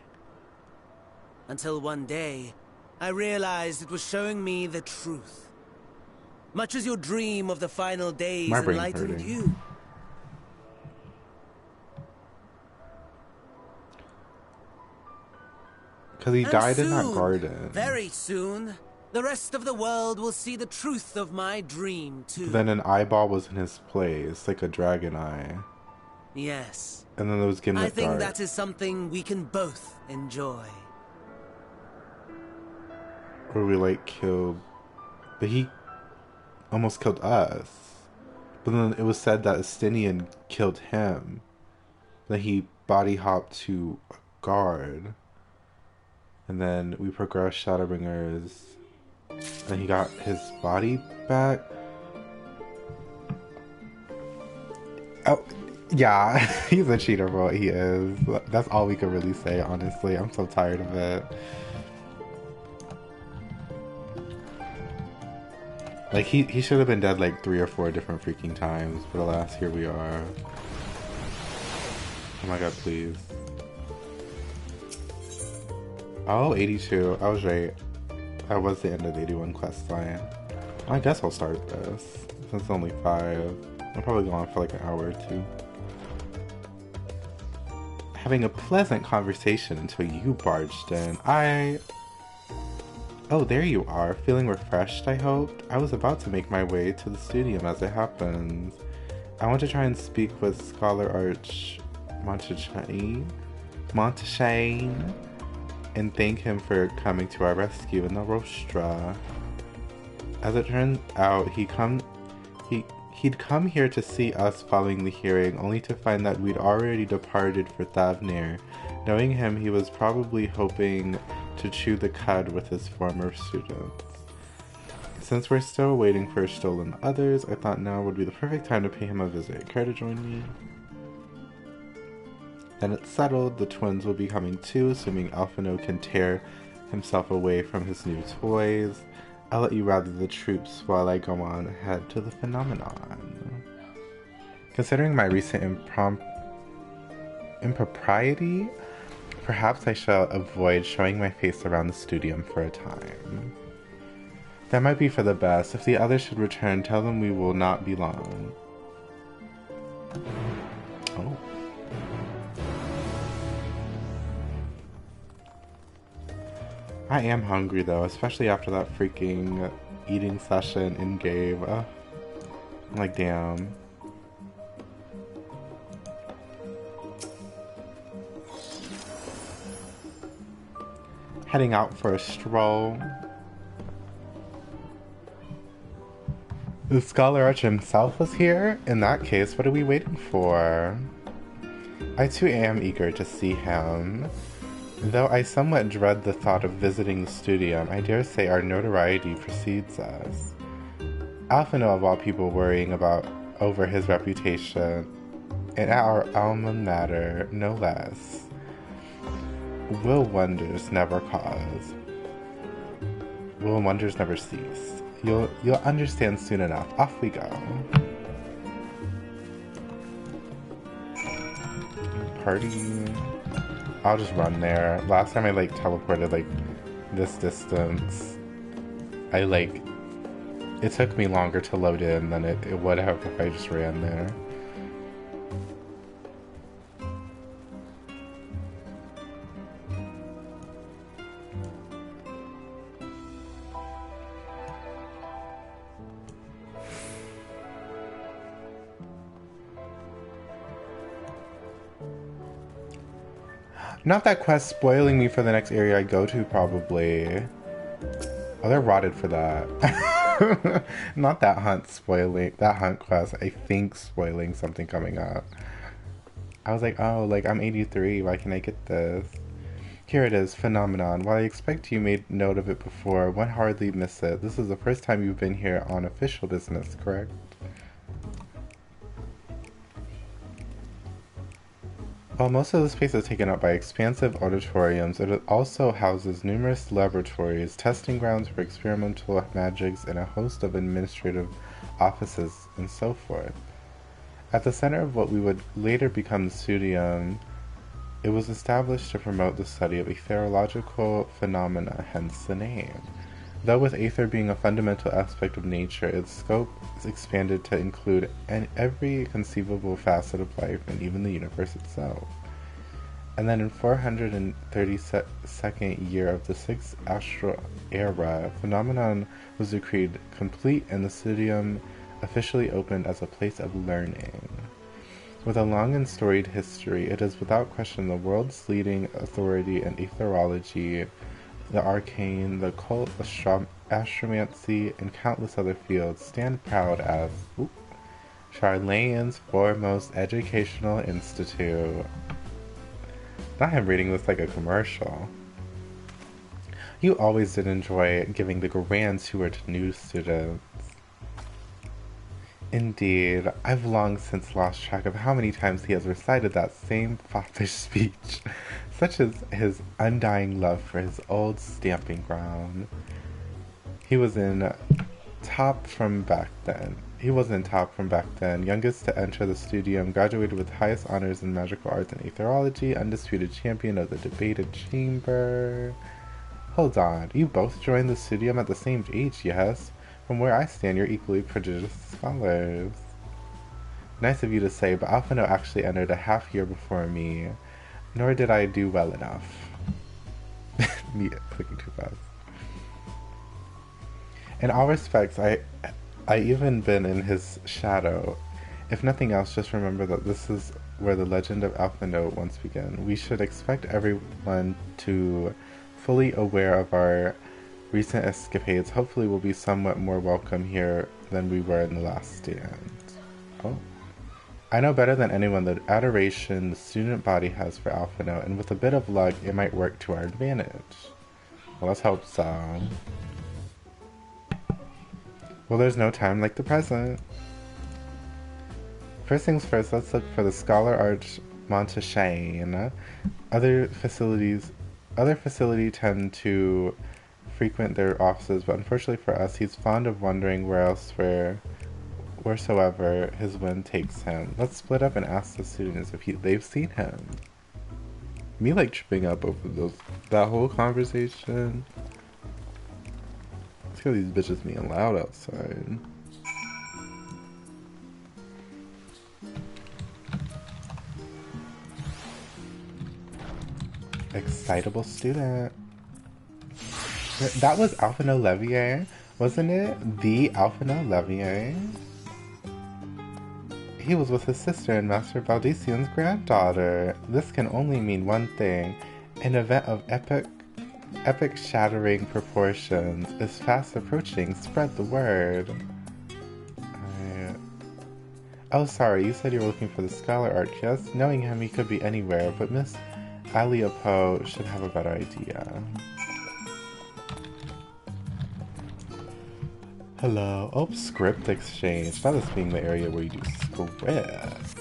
Until one day, I realized it was showing me the truth. Much as your dream of the final days enlightened you. Because he died in that garden. Very soon, the rest of the world will see the truth of my dream, too. Then an eyeball was in his place, like a dragon eye. Yes. And then there was Gimlet I think Dart. that is something we can both enjoy. Or we like killed... But he almost killed us. But then it was said that Estinian killed him. Then he body hopped to a guard. And then we progressed Shadowbringers. And he got his body back. Oh, yeah. He's a cheater for what he is. That's all we can really say, honestly. I'm so tired of it. Like, he should have been dead like 3 or 4 different freaking times. But alas, here we are. Oh my god, please. Oh, 82. I was right. That was the end of the 81 quest line. I guess I'll start this. Since it's only 5. I'll probably go on for like an hour or 2. Having a pleasant conversation until you barged in. Oh, there you are. Feeling refreshed, I hoped? I was about to make my way to the studium as it happens. I want to try and speak with Scholar Arch Monteshane and thank him for coming to our rescue in the Rostra. As it turned out, he'd come here to see us following the hearing, only to find that we'd already departed for Thavnir. Knowing him, he was probably hoping to chew the cud with his former students. Since we're still waiting for stolen others, I thought now would be the perfect time to pay him a visit. Care to join me? Then it's settled, the twins will be coming too, assuming Alphino can tear himself away from his new toys. I'll let you rally the troops while I go on ahead to the phenomenon. Considering my recent impropriety, perhaps I shall avoid showing my face around the studium for a time. That might be for the best. If the others should return, tell them we will not be long. Oh. I am hungry though, especially after that freaking eating session in game. I'm like, damn. Heading out for a stroll. The Scholar Arch himself was here? In that case, what are we waiting for? I too am eager to see him. Though I somewhat dread the thought of visiting the studium, I dare say our notoriety precedes us. Alphino of all people worrying over his reputation, and our alma mater no less. Will wonders never cease. You'll understand soon enough. Off we go. Party. I'll just run there. Last time I like teleported like this distance. It took me longer to load in than it would have if I just ran there. Not that quest spoiling me for the next area I go to, probably. Oh, they're rotted for that. Not that hunt spoiling, that hunt quest, I think spoiling something coming up. I was like, oh, like, I'm 83, why can't I get this? Here it is, Phenomenon. While I expect you made note of it before, one hardly miss it. This is the first time you've been here on official business, correct? While most of the space is taken up by expansive auditoriums, it also houses numerous laboratories, testing grounds for experimental magics, and a host of administrative offices, and so forth. At the center of what we would later become the studium, it was established to promote the study of ethereological phenomena, hence the name. Though with aether being a fundamental aspect of nature, its scope is expanded to include every conceivable facet of life and even the universe itself. And then in 432nd year of the 6th astral era, Phenomenon was decreed complete and the studium officially opened as a place of learning. With a long and storied history, it is without question the world's leading authority in aetherology, the arcane, the occult, astromancy, and countless other fields stand proud as Charlayan's foremost educational institute. Now I'm reading this like a commercial. You always did enjoy giving the grand tour to new students. Indeed, I've long since lost track of how many times he has recited that same foppish speech, such as his undying love for his old stamping ground. He was in top from back then. Youngest to enter the studium, graduated with highest honors in magical arts and aetherology, undisputed champion of the debated chamber. Hold on, you both joined the studium at the same age, yes? From where I stand, you're equally prodigious scholars. Nice of you to say, but Alphino actually entered a half year before me, nor did I do well enough. Me clicking too fast. In all respects, I even been in his shadow. If nothing else, just remember that this is where the legend of Alphino once began. We should expect everyone to fully aware of our recent escapades. Hopefully we'll be somewhat more welcome here than we were in the last stand. Oh. I know better than anyone the adoration the student body has for Alphino, and with a bit of luck, it might work to our advantage. Well, let's hope so. Well, there's no time like the present. First things first, let's look for the Scholar Arch Monteshane. Other facilities tend to frequent their offices, but unfortunately for us, he's fond of wandering wheresoever his whim takes him. Let's split up and ask the students if they've seen him. Me like tripping up over that whole conversation. Let's get these bitches being loud outside. Excitable student. That was Alphino Levier, wasn't it? The Alphino Levier? He was with his sister and Master Valdicion's granddaughter. This can only mean one thing. An event of epic shattering proportions is fast approaching. Spread the word. Oh, sorry, you said you were looking for the Scholar Arch, yes? Knowing him, he could be anywhere, but Miss Alia Poe should have a better idea. Hello. Oh, script exchange. That is being the area where you do scripts.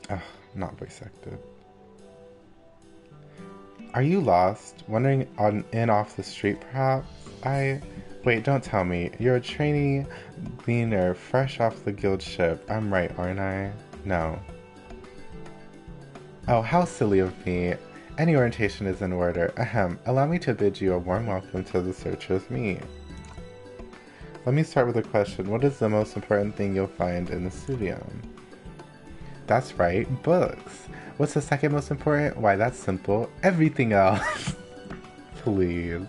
Ugh, not voice acted. Are you lost? Wandering off the street, perhaps? Wait, don't tell me. You're a trainee gleaner fresh off the guild ship. I'm right, aren't I? No. Oh, how silly of me. Any orientation is in order. Ahem. Allow me to bid you a warm welcome to the search with me. Let me start with a question. What is the most important thing you'll find in the studio? That's right, books. What's the second most important? Why, that's simple. Everything else. Please.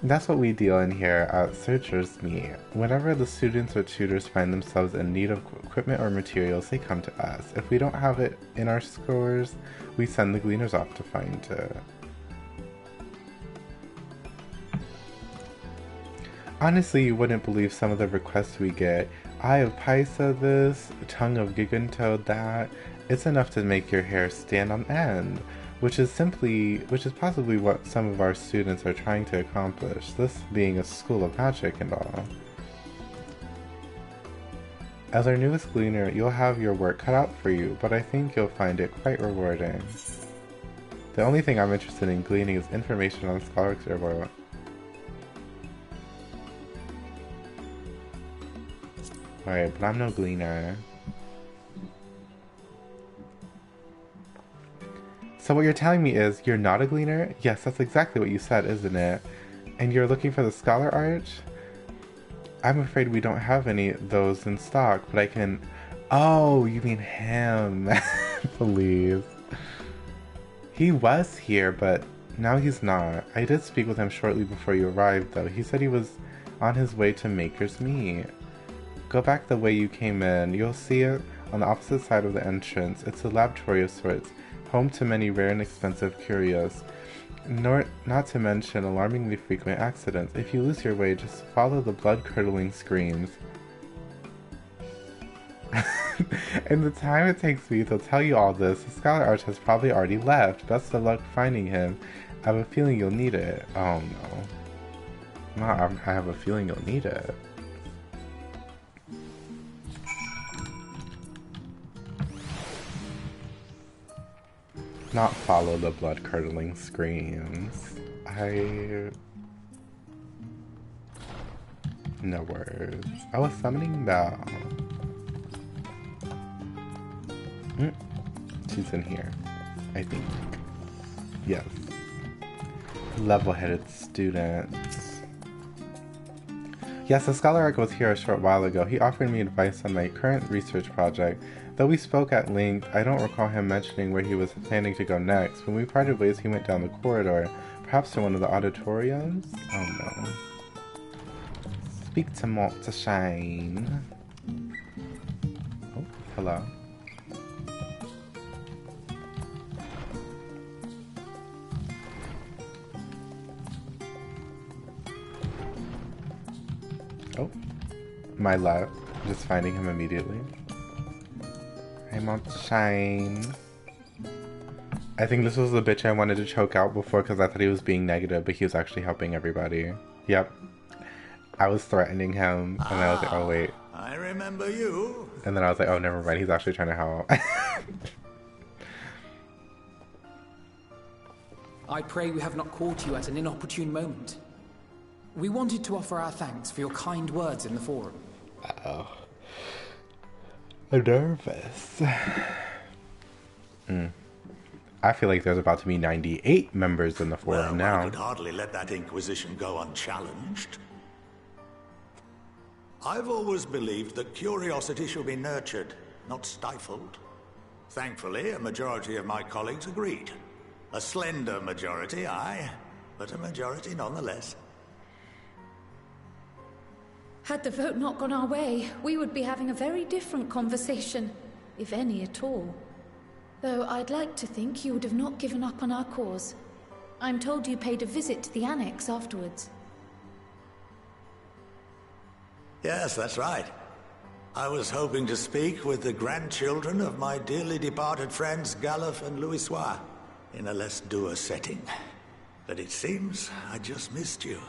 That's what we deal in here at Searchers Meet. Whenever the students or tutors find themselves in need of equipment or materials, they come to us. If we don't have it in our stores, we send the gleaners off to find it. Honestly, you wouldn't believe some of the requests we get. Eye of Paisa this, tongue of Gigantoad that. It's enough to make your hair stand on end. Which is possibly what some of our students are trying to accomplish, this being a school of magic and all. As our newest gleaner, you'll have your work cut out for you, but I think you'll find it quite rewarding. The only thing I'm interested in gleaning is information on Scholar's Airboil. Alright, but I'm no gleaner. So what you're telling me is, you're not a gleaner? Yes, that's exactly what you said, isn't it? And you're looking for the Scholar Arch? I'm afraid we don't have any of those in stock, but I can... Oh, you mean him. Please. He was here, but now he's not. I did speak with him shortly before you arrived, though. He said he was on his way to Maker's Meet. Go back the way you came in. You'll see it on the opposite side of the entrance. It's a laboratory of sorts. Home to many rare and expensive curios, not to mention alarmingly frequent accidents. If you lose your way, just follow the blood-curdling screams. In the time it takes me to tell you all this, the Scholar Arch has probably already left. Best of luck finding him. I have a feeling you'll need it. Oh no. I have a feeling you'll need it. Not follow the blood-curdling screams. No words. Oh, a summoning bell. She's in here, I think. Yes. Level-headed students. Yes, the Scholar Arc was here a short while ago. He offered me advice on my current research project. Though we spoke at length, I don't recall him mentioning where he was planning to go next. When we parted ways, he went down the corridor, perhaps to one of the auditoriums? Oh no. Speak to Malt to Shine. Oh, hello. Oh, my luck. Just finding him immediately. Hey, Malt to Shine. I think this was the bitch I wanted to choke out before because I thought he was being negative, but he was actually helping everybody. Yep. I was threatening him, and I was like, oh wait. I remember you. And then I was like, oh, never mind. He's actually trying to help. I pray we have not caught you at an inopportune moment. We wanted to offer our thanks for your kind words in the forum. Uh-oh. I'm nervous. I feel like there's about to be 98 members in the forum now. I could hardly let that Inquisition go unchallenged. I've always believed that curiosity should be nurtured, not stifled. Thankfully, a majority of my colleagues agreed. A slender majority, aye, but a majority nonetheless. Had the vote not gone our way, we would be having a very different conversation, if any at all. Though I'd like to think you would have not given up on our cause. I'm told you paid a visit to the Annex afterwards. Yes, that's right. I was hoping to speak with the grandchildren of my dearly departed friends Galuf and Louisoix in a less dour setting. But it seems I just missed you.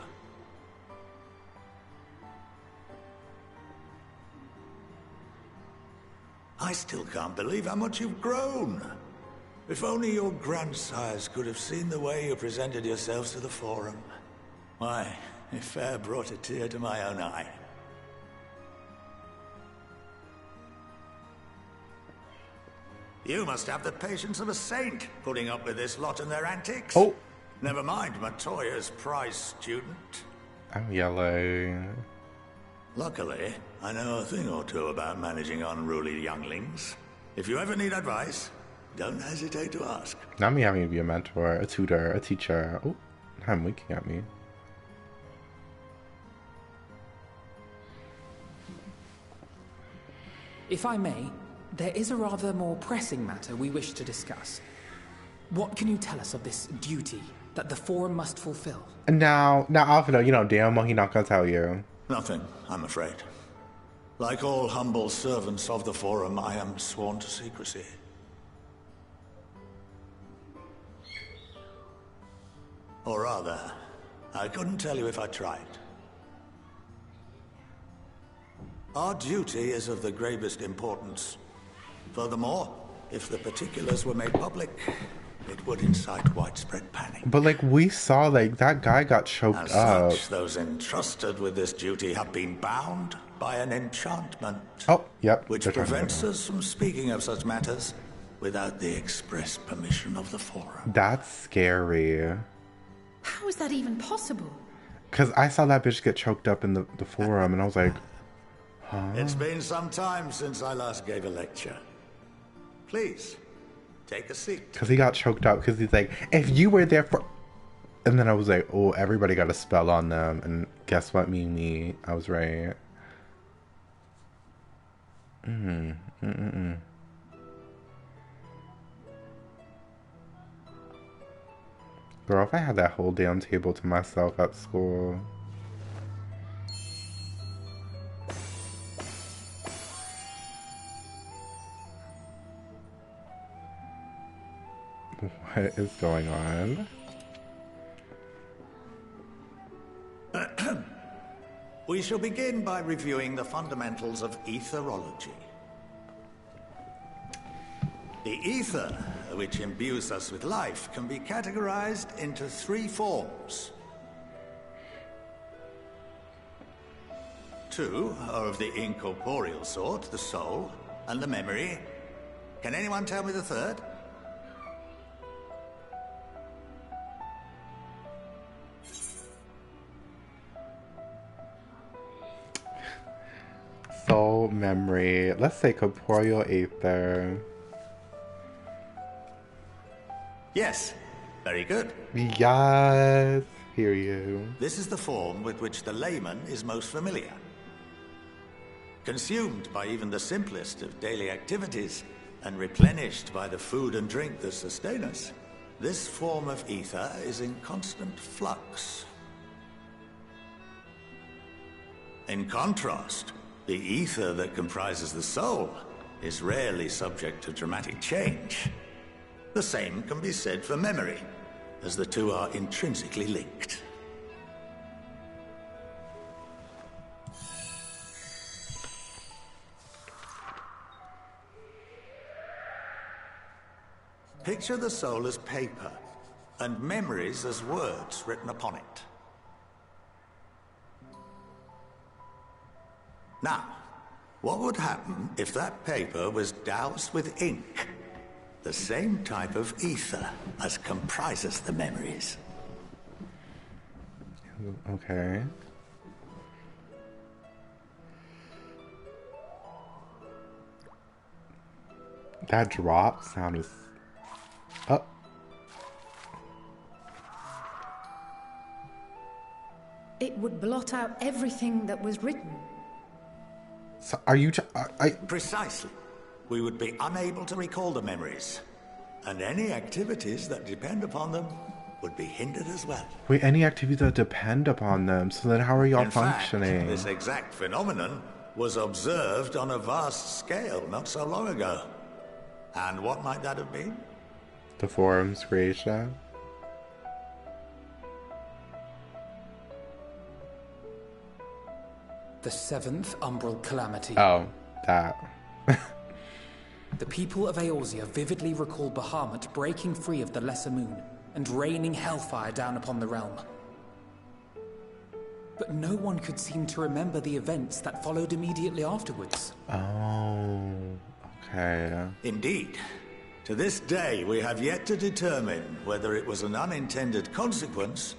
I still can't believe how much you've grown. If only your grandsires could have seen the way you presented yourselves to the Forum. Why, it fair brought a tear to my own eye. You must have the patience of a saint, putting up with this lot and their antics. Oh! Never mind Matoya's prize student. I'm yellow. Luckily, I know a thing or two about managing unruly younglings. If you ever need advice, don't hesitate to ask. Not me having to be a mentor, a tutor, a teacher. Oh, I'm winking at me. If I may, there is a rather more pressing matter we wish to discuss. What can you tell us of this duty that the Forum must fulfill? Now, Alfredo, you know damn well he not gonna tell you. Nothing, I'm afraid. Like all humble servants of the Forum, I am sworn to secrecy. Or rather, I couldn't tell you if I tried. Our duty is of the gravest importance. Furthermore, if the particulars were made public, it would incite widespread panic. But like we saw, like that guy got choked As up. such, those entrusted with this duty have been bound by an enchantment. Oh, yep. Which prevents us from speaking of such matters without the express permission of the Forum. That's scary. How is that even possible? Because I saw that bitch get choked up in the Forum, and I was like, huh? It's been some time since I last gave a lecture. Please, take a seat. Because he got choked up, because he's like, if you were there for... And then I was like, oh, everybody got a spell on them. And guess what, me, I was right. Girl, if I had that whole damn table to myself at school. What is going on? We shall begin by reviewing the fundamentals of etherology. The ether, which imbues us with life, can be categorized into 3 forms. 2 are of the incorporeal sort, the soul, and the memory. Can anyone tell me the third? Soul, memory. Let's say corporeal ether. Yes. Very good. Yes. Hear you. This is the form with which the layman is most familiar. Consumed by even the simplest of daily activities, and replenished by the food and drink that sustain us, this form of ether is in constant flux. In contrast, the ether that comprises the soul is rarely subject to dramatic change. The same can be said for memory, as the two are intrinsically linked. Picture the soul as paper, and memories as words written upon it. Now, what would happen if that paper was doused with ink? The same type of ether as comprises the memories. Okay. That drop sound was... Oh. It would blot out everything that was written. So are you... Precisely. We would be unable to recall the memories. And any activities that depend upon them would be hindered as well. Wait, any activities that depend upon them, so then how are y'all functioning? Fact, this exact phenomenon was observed on a vast scale not so long ago. And what might that have been? The Forum's creation? The 7th Umbral Calamity. Oh, that. The people of Eorzea vividly recall Bahamut breaking free of the Lesser Moon and raining hellfire down upon the realm. But no one could seem to remember the events that followed immediately afterwards. Oh, okay. Indeed. To this day, we have yet to determine whether it was an unintended consequence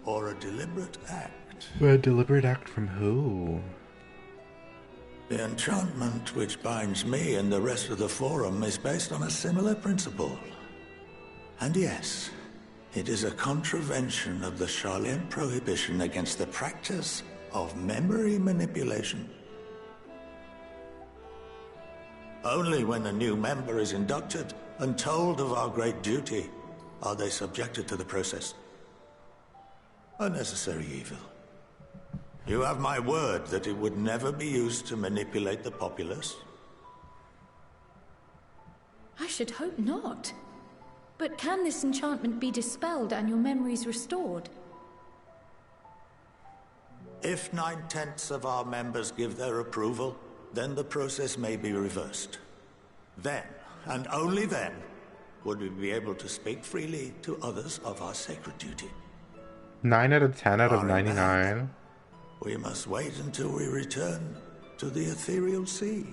or a deliberate act. A deliberate act from who? The enchantment which binds me and the rest of the Forum is based on a similar principle. And yes, it is a contravention of the Sharlayan prohibition against the practice of memory manipulation. Only when a new member is inducted and told of our great duty are they subjected to the process. A necessary evil. You have my word that it would never be used to manipulate the populace? I should hope not. But can this enchantment be dispelled and your memories restored? If 9/10 of our members give their approval, then the process may be reversed. Then, and only then, would we be able to speak freely to others of our sacred duty. 9 out of 10 out of Far 99. We must wait until we return to the ethereal sea.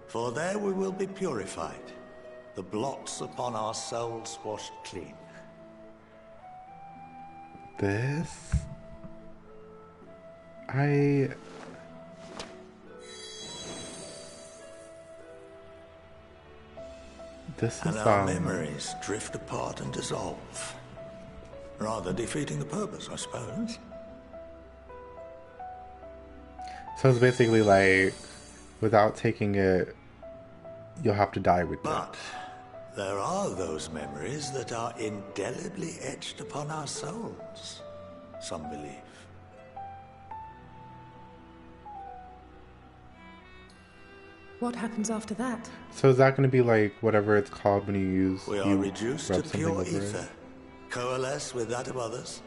For there we will be purified, the blots upon our souls washed clean. This is and our memories drift apart and dissolve, rather defeating the purpose, I suppose. So it's basically like, without taking it, you'll have to die with But there are those memories that are indelibly etched upon our souls, some believe. What happens after that? it. So is that going to be like whatever it's called when you use? We are you reduced to rub something pure over it? ether, coalesce with that of others,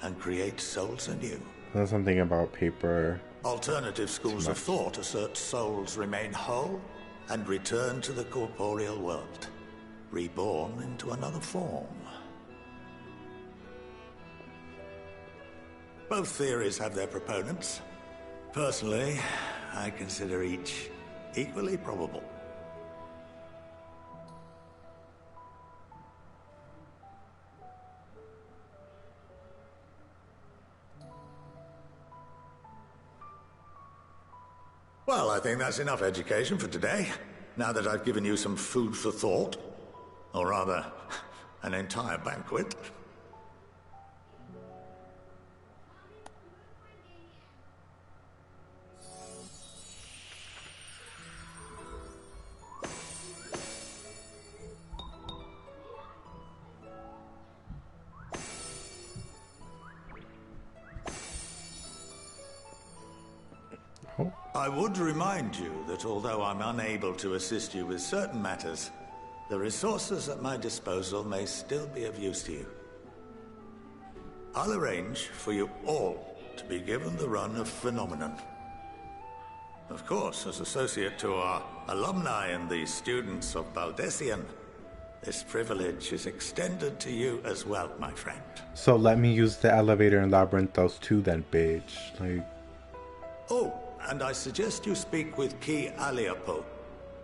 and create souls anew. There's something about paper. Alternative schools of thought assert souls remain whole and return to the corporeal world, reborn into another form. Both theories have their proponents. Personally, I consider each equally probable. Well, I think that's enough education for today, now that I've given you some food for thought. Or rather, an entire banquet. I would remind you that although I'm unable to assist you with certain matters, the resources at my disposal may still be of use to you. I'll arrange for you all to be given the run of Phenomenon. Of course, as associate to our alumni and the students of Baldessian, this privilege is extended to you as well, my friend. So let me use the elevator in Labyrinthos too then, bitch. Like... Oh, and I suggest you speak with Ki Aliapo.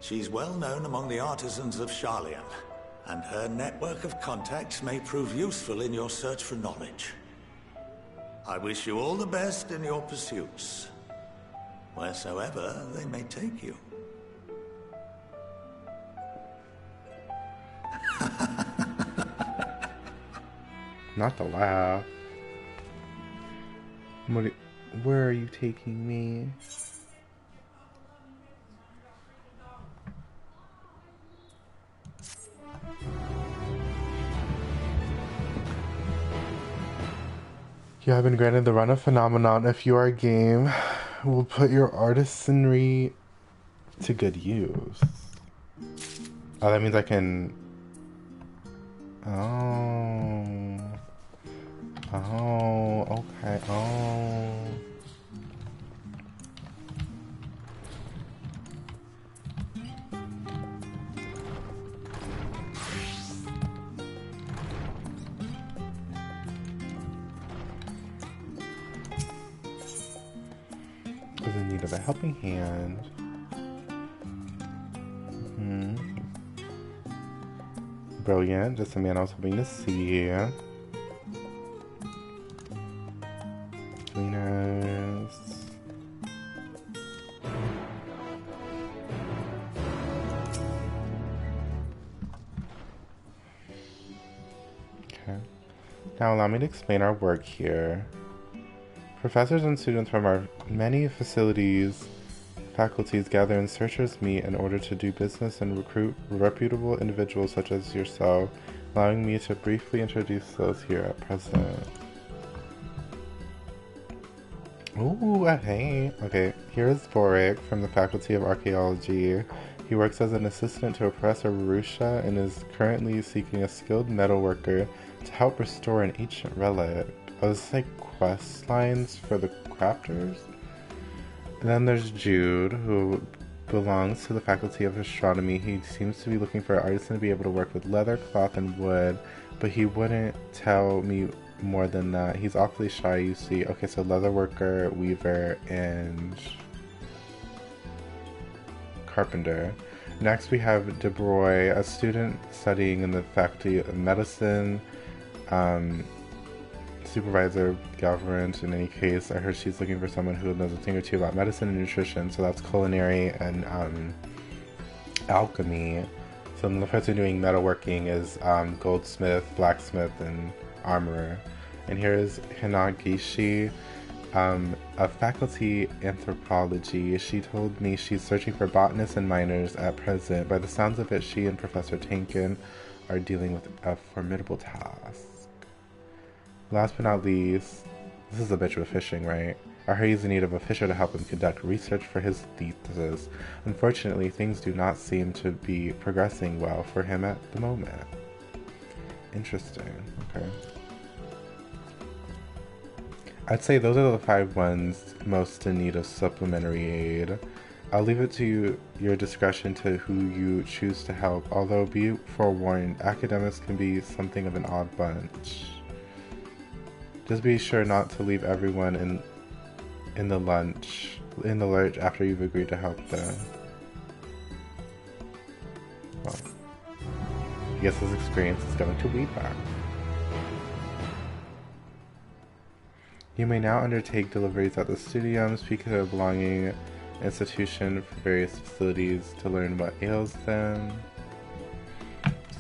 She's well known among the artisans of Sharlayan, and her network of contacts may prove useful in your search for knowledge. I wish you all the best in your pursuits, wheresoever they may take you. Not the laugh. Where are you taking me? You have been granted the run of Phenomenon. If you are game, we'll put your artisanry to good use. Oh, that means I can... Oh... Oh, okay, oh... Is in need of a helping hand. Brilliant, just the man I was hoping to see. Cleaners. Okay. Now allow me to explain our work here. Professors and students from our many faculties gather and searchers meet in order to do business and recruit reputable individuals such as yourself, allowing me to briefly introduce those here at present. Ooh, hey. Okay, here's Boric from the Faculty of Archaeology. He works as an assistant to Professor Rusha and is currently seeking a skilled metalworker to help restore an ancient relic. Oh, this is like quest lines for the crafters? And then there's Jude, who belongs to the Faculty of Astronomy. He seems to be looking for an artisan to be able to work with leather, cloth, and wood, but he wouldn't tell me more than that. He's awfully shy, you see. Okay, so leatherworker, weaver, and carpenter. Next we have DeBroy, a student studying in the Faculty of Medicine, supervisor, government. In any case, I heard she's looking for someone who knows a thing or two about medicine and nutrition, so that's culinary and alchemy. So the person doing metalworking is goldsmith, blacksmith, and armorer. And here's Hinagishi, a faculty anthropology. She told me she's searching for botanists and miners at present. By the sounds of it, she and Professor Tankin are dealing with a formidable task. Last but not least, this is a bitch with fishing, right? I heard he's in need of a fisher to help him conduct research for his thesis. Unfortunately, things do not seem to be progressing well for him at the moment. Interesting. Okay. I'd say those are the 5 ones most in need of supplementary aid. I'll leave it to your discretion to who you choose to help, although be forewarned, academics can be something of an odd bunch. Just be sure not to leave everyone in the lurch after you've agreed to help them. Well, I guess his experience is going to lead back. You may now undertake deliveries at the studium, speak to a belonging institution for various facilities to learn what ails them.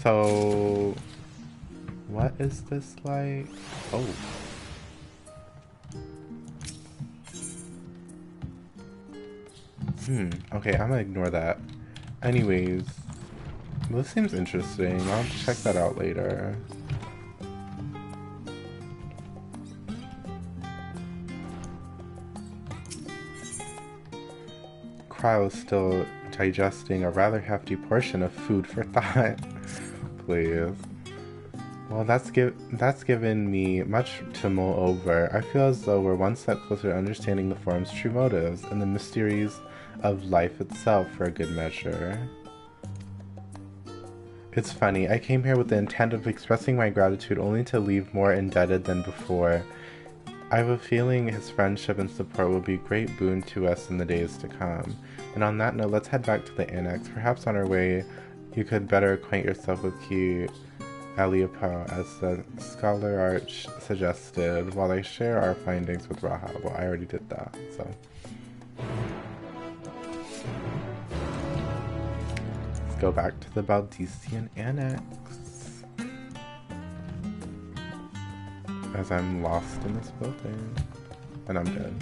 So, what is this like? Oh. Okay, I'm gonna ignore that. Anyways, this seems interesting. I'll check that out later. Coeurl is still digesting a rather hefty portion of food for thought. Please. Well, that's given me much to mull over. I feel as though we're one step closer to understanding the form's true motives and the mysteries of life itself for a good measure. It's funny, I came here with the intent of expressing my gratitude only to leave more indebted than before. I have a feeling his friendship and support will be a great boon to us in the days to come. And on that note, let's head back to the annex. Perhaps on our way, you could better acquaint yourself with Key Aliopo, as the Scholar Arch suggested, while I share our findings with Raha. Well, I already did that, so. Let's go back to the Baldician Annex. As I'm lost in this building. And I'm dead.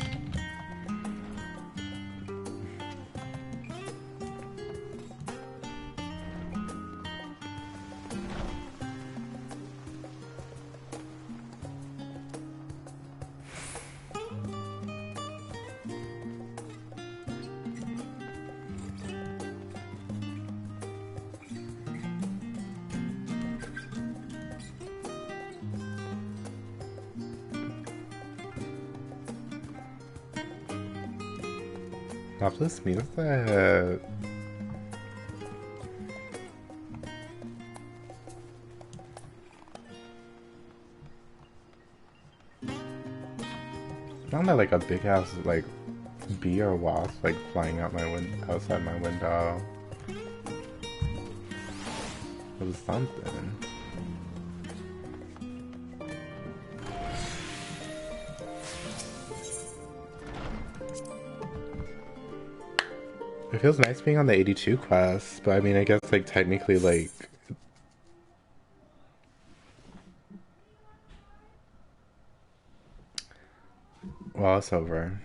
Love this music. Found that like a big ass like bee or wasp like flying out my outside my window. It was something. It feels nice being on the 82 quest, but I mean, I guess like technically like Well, it's over.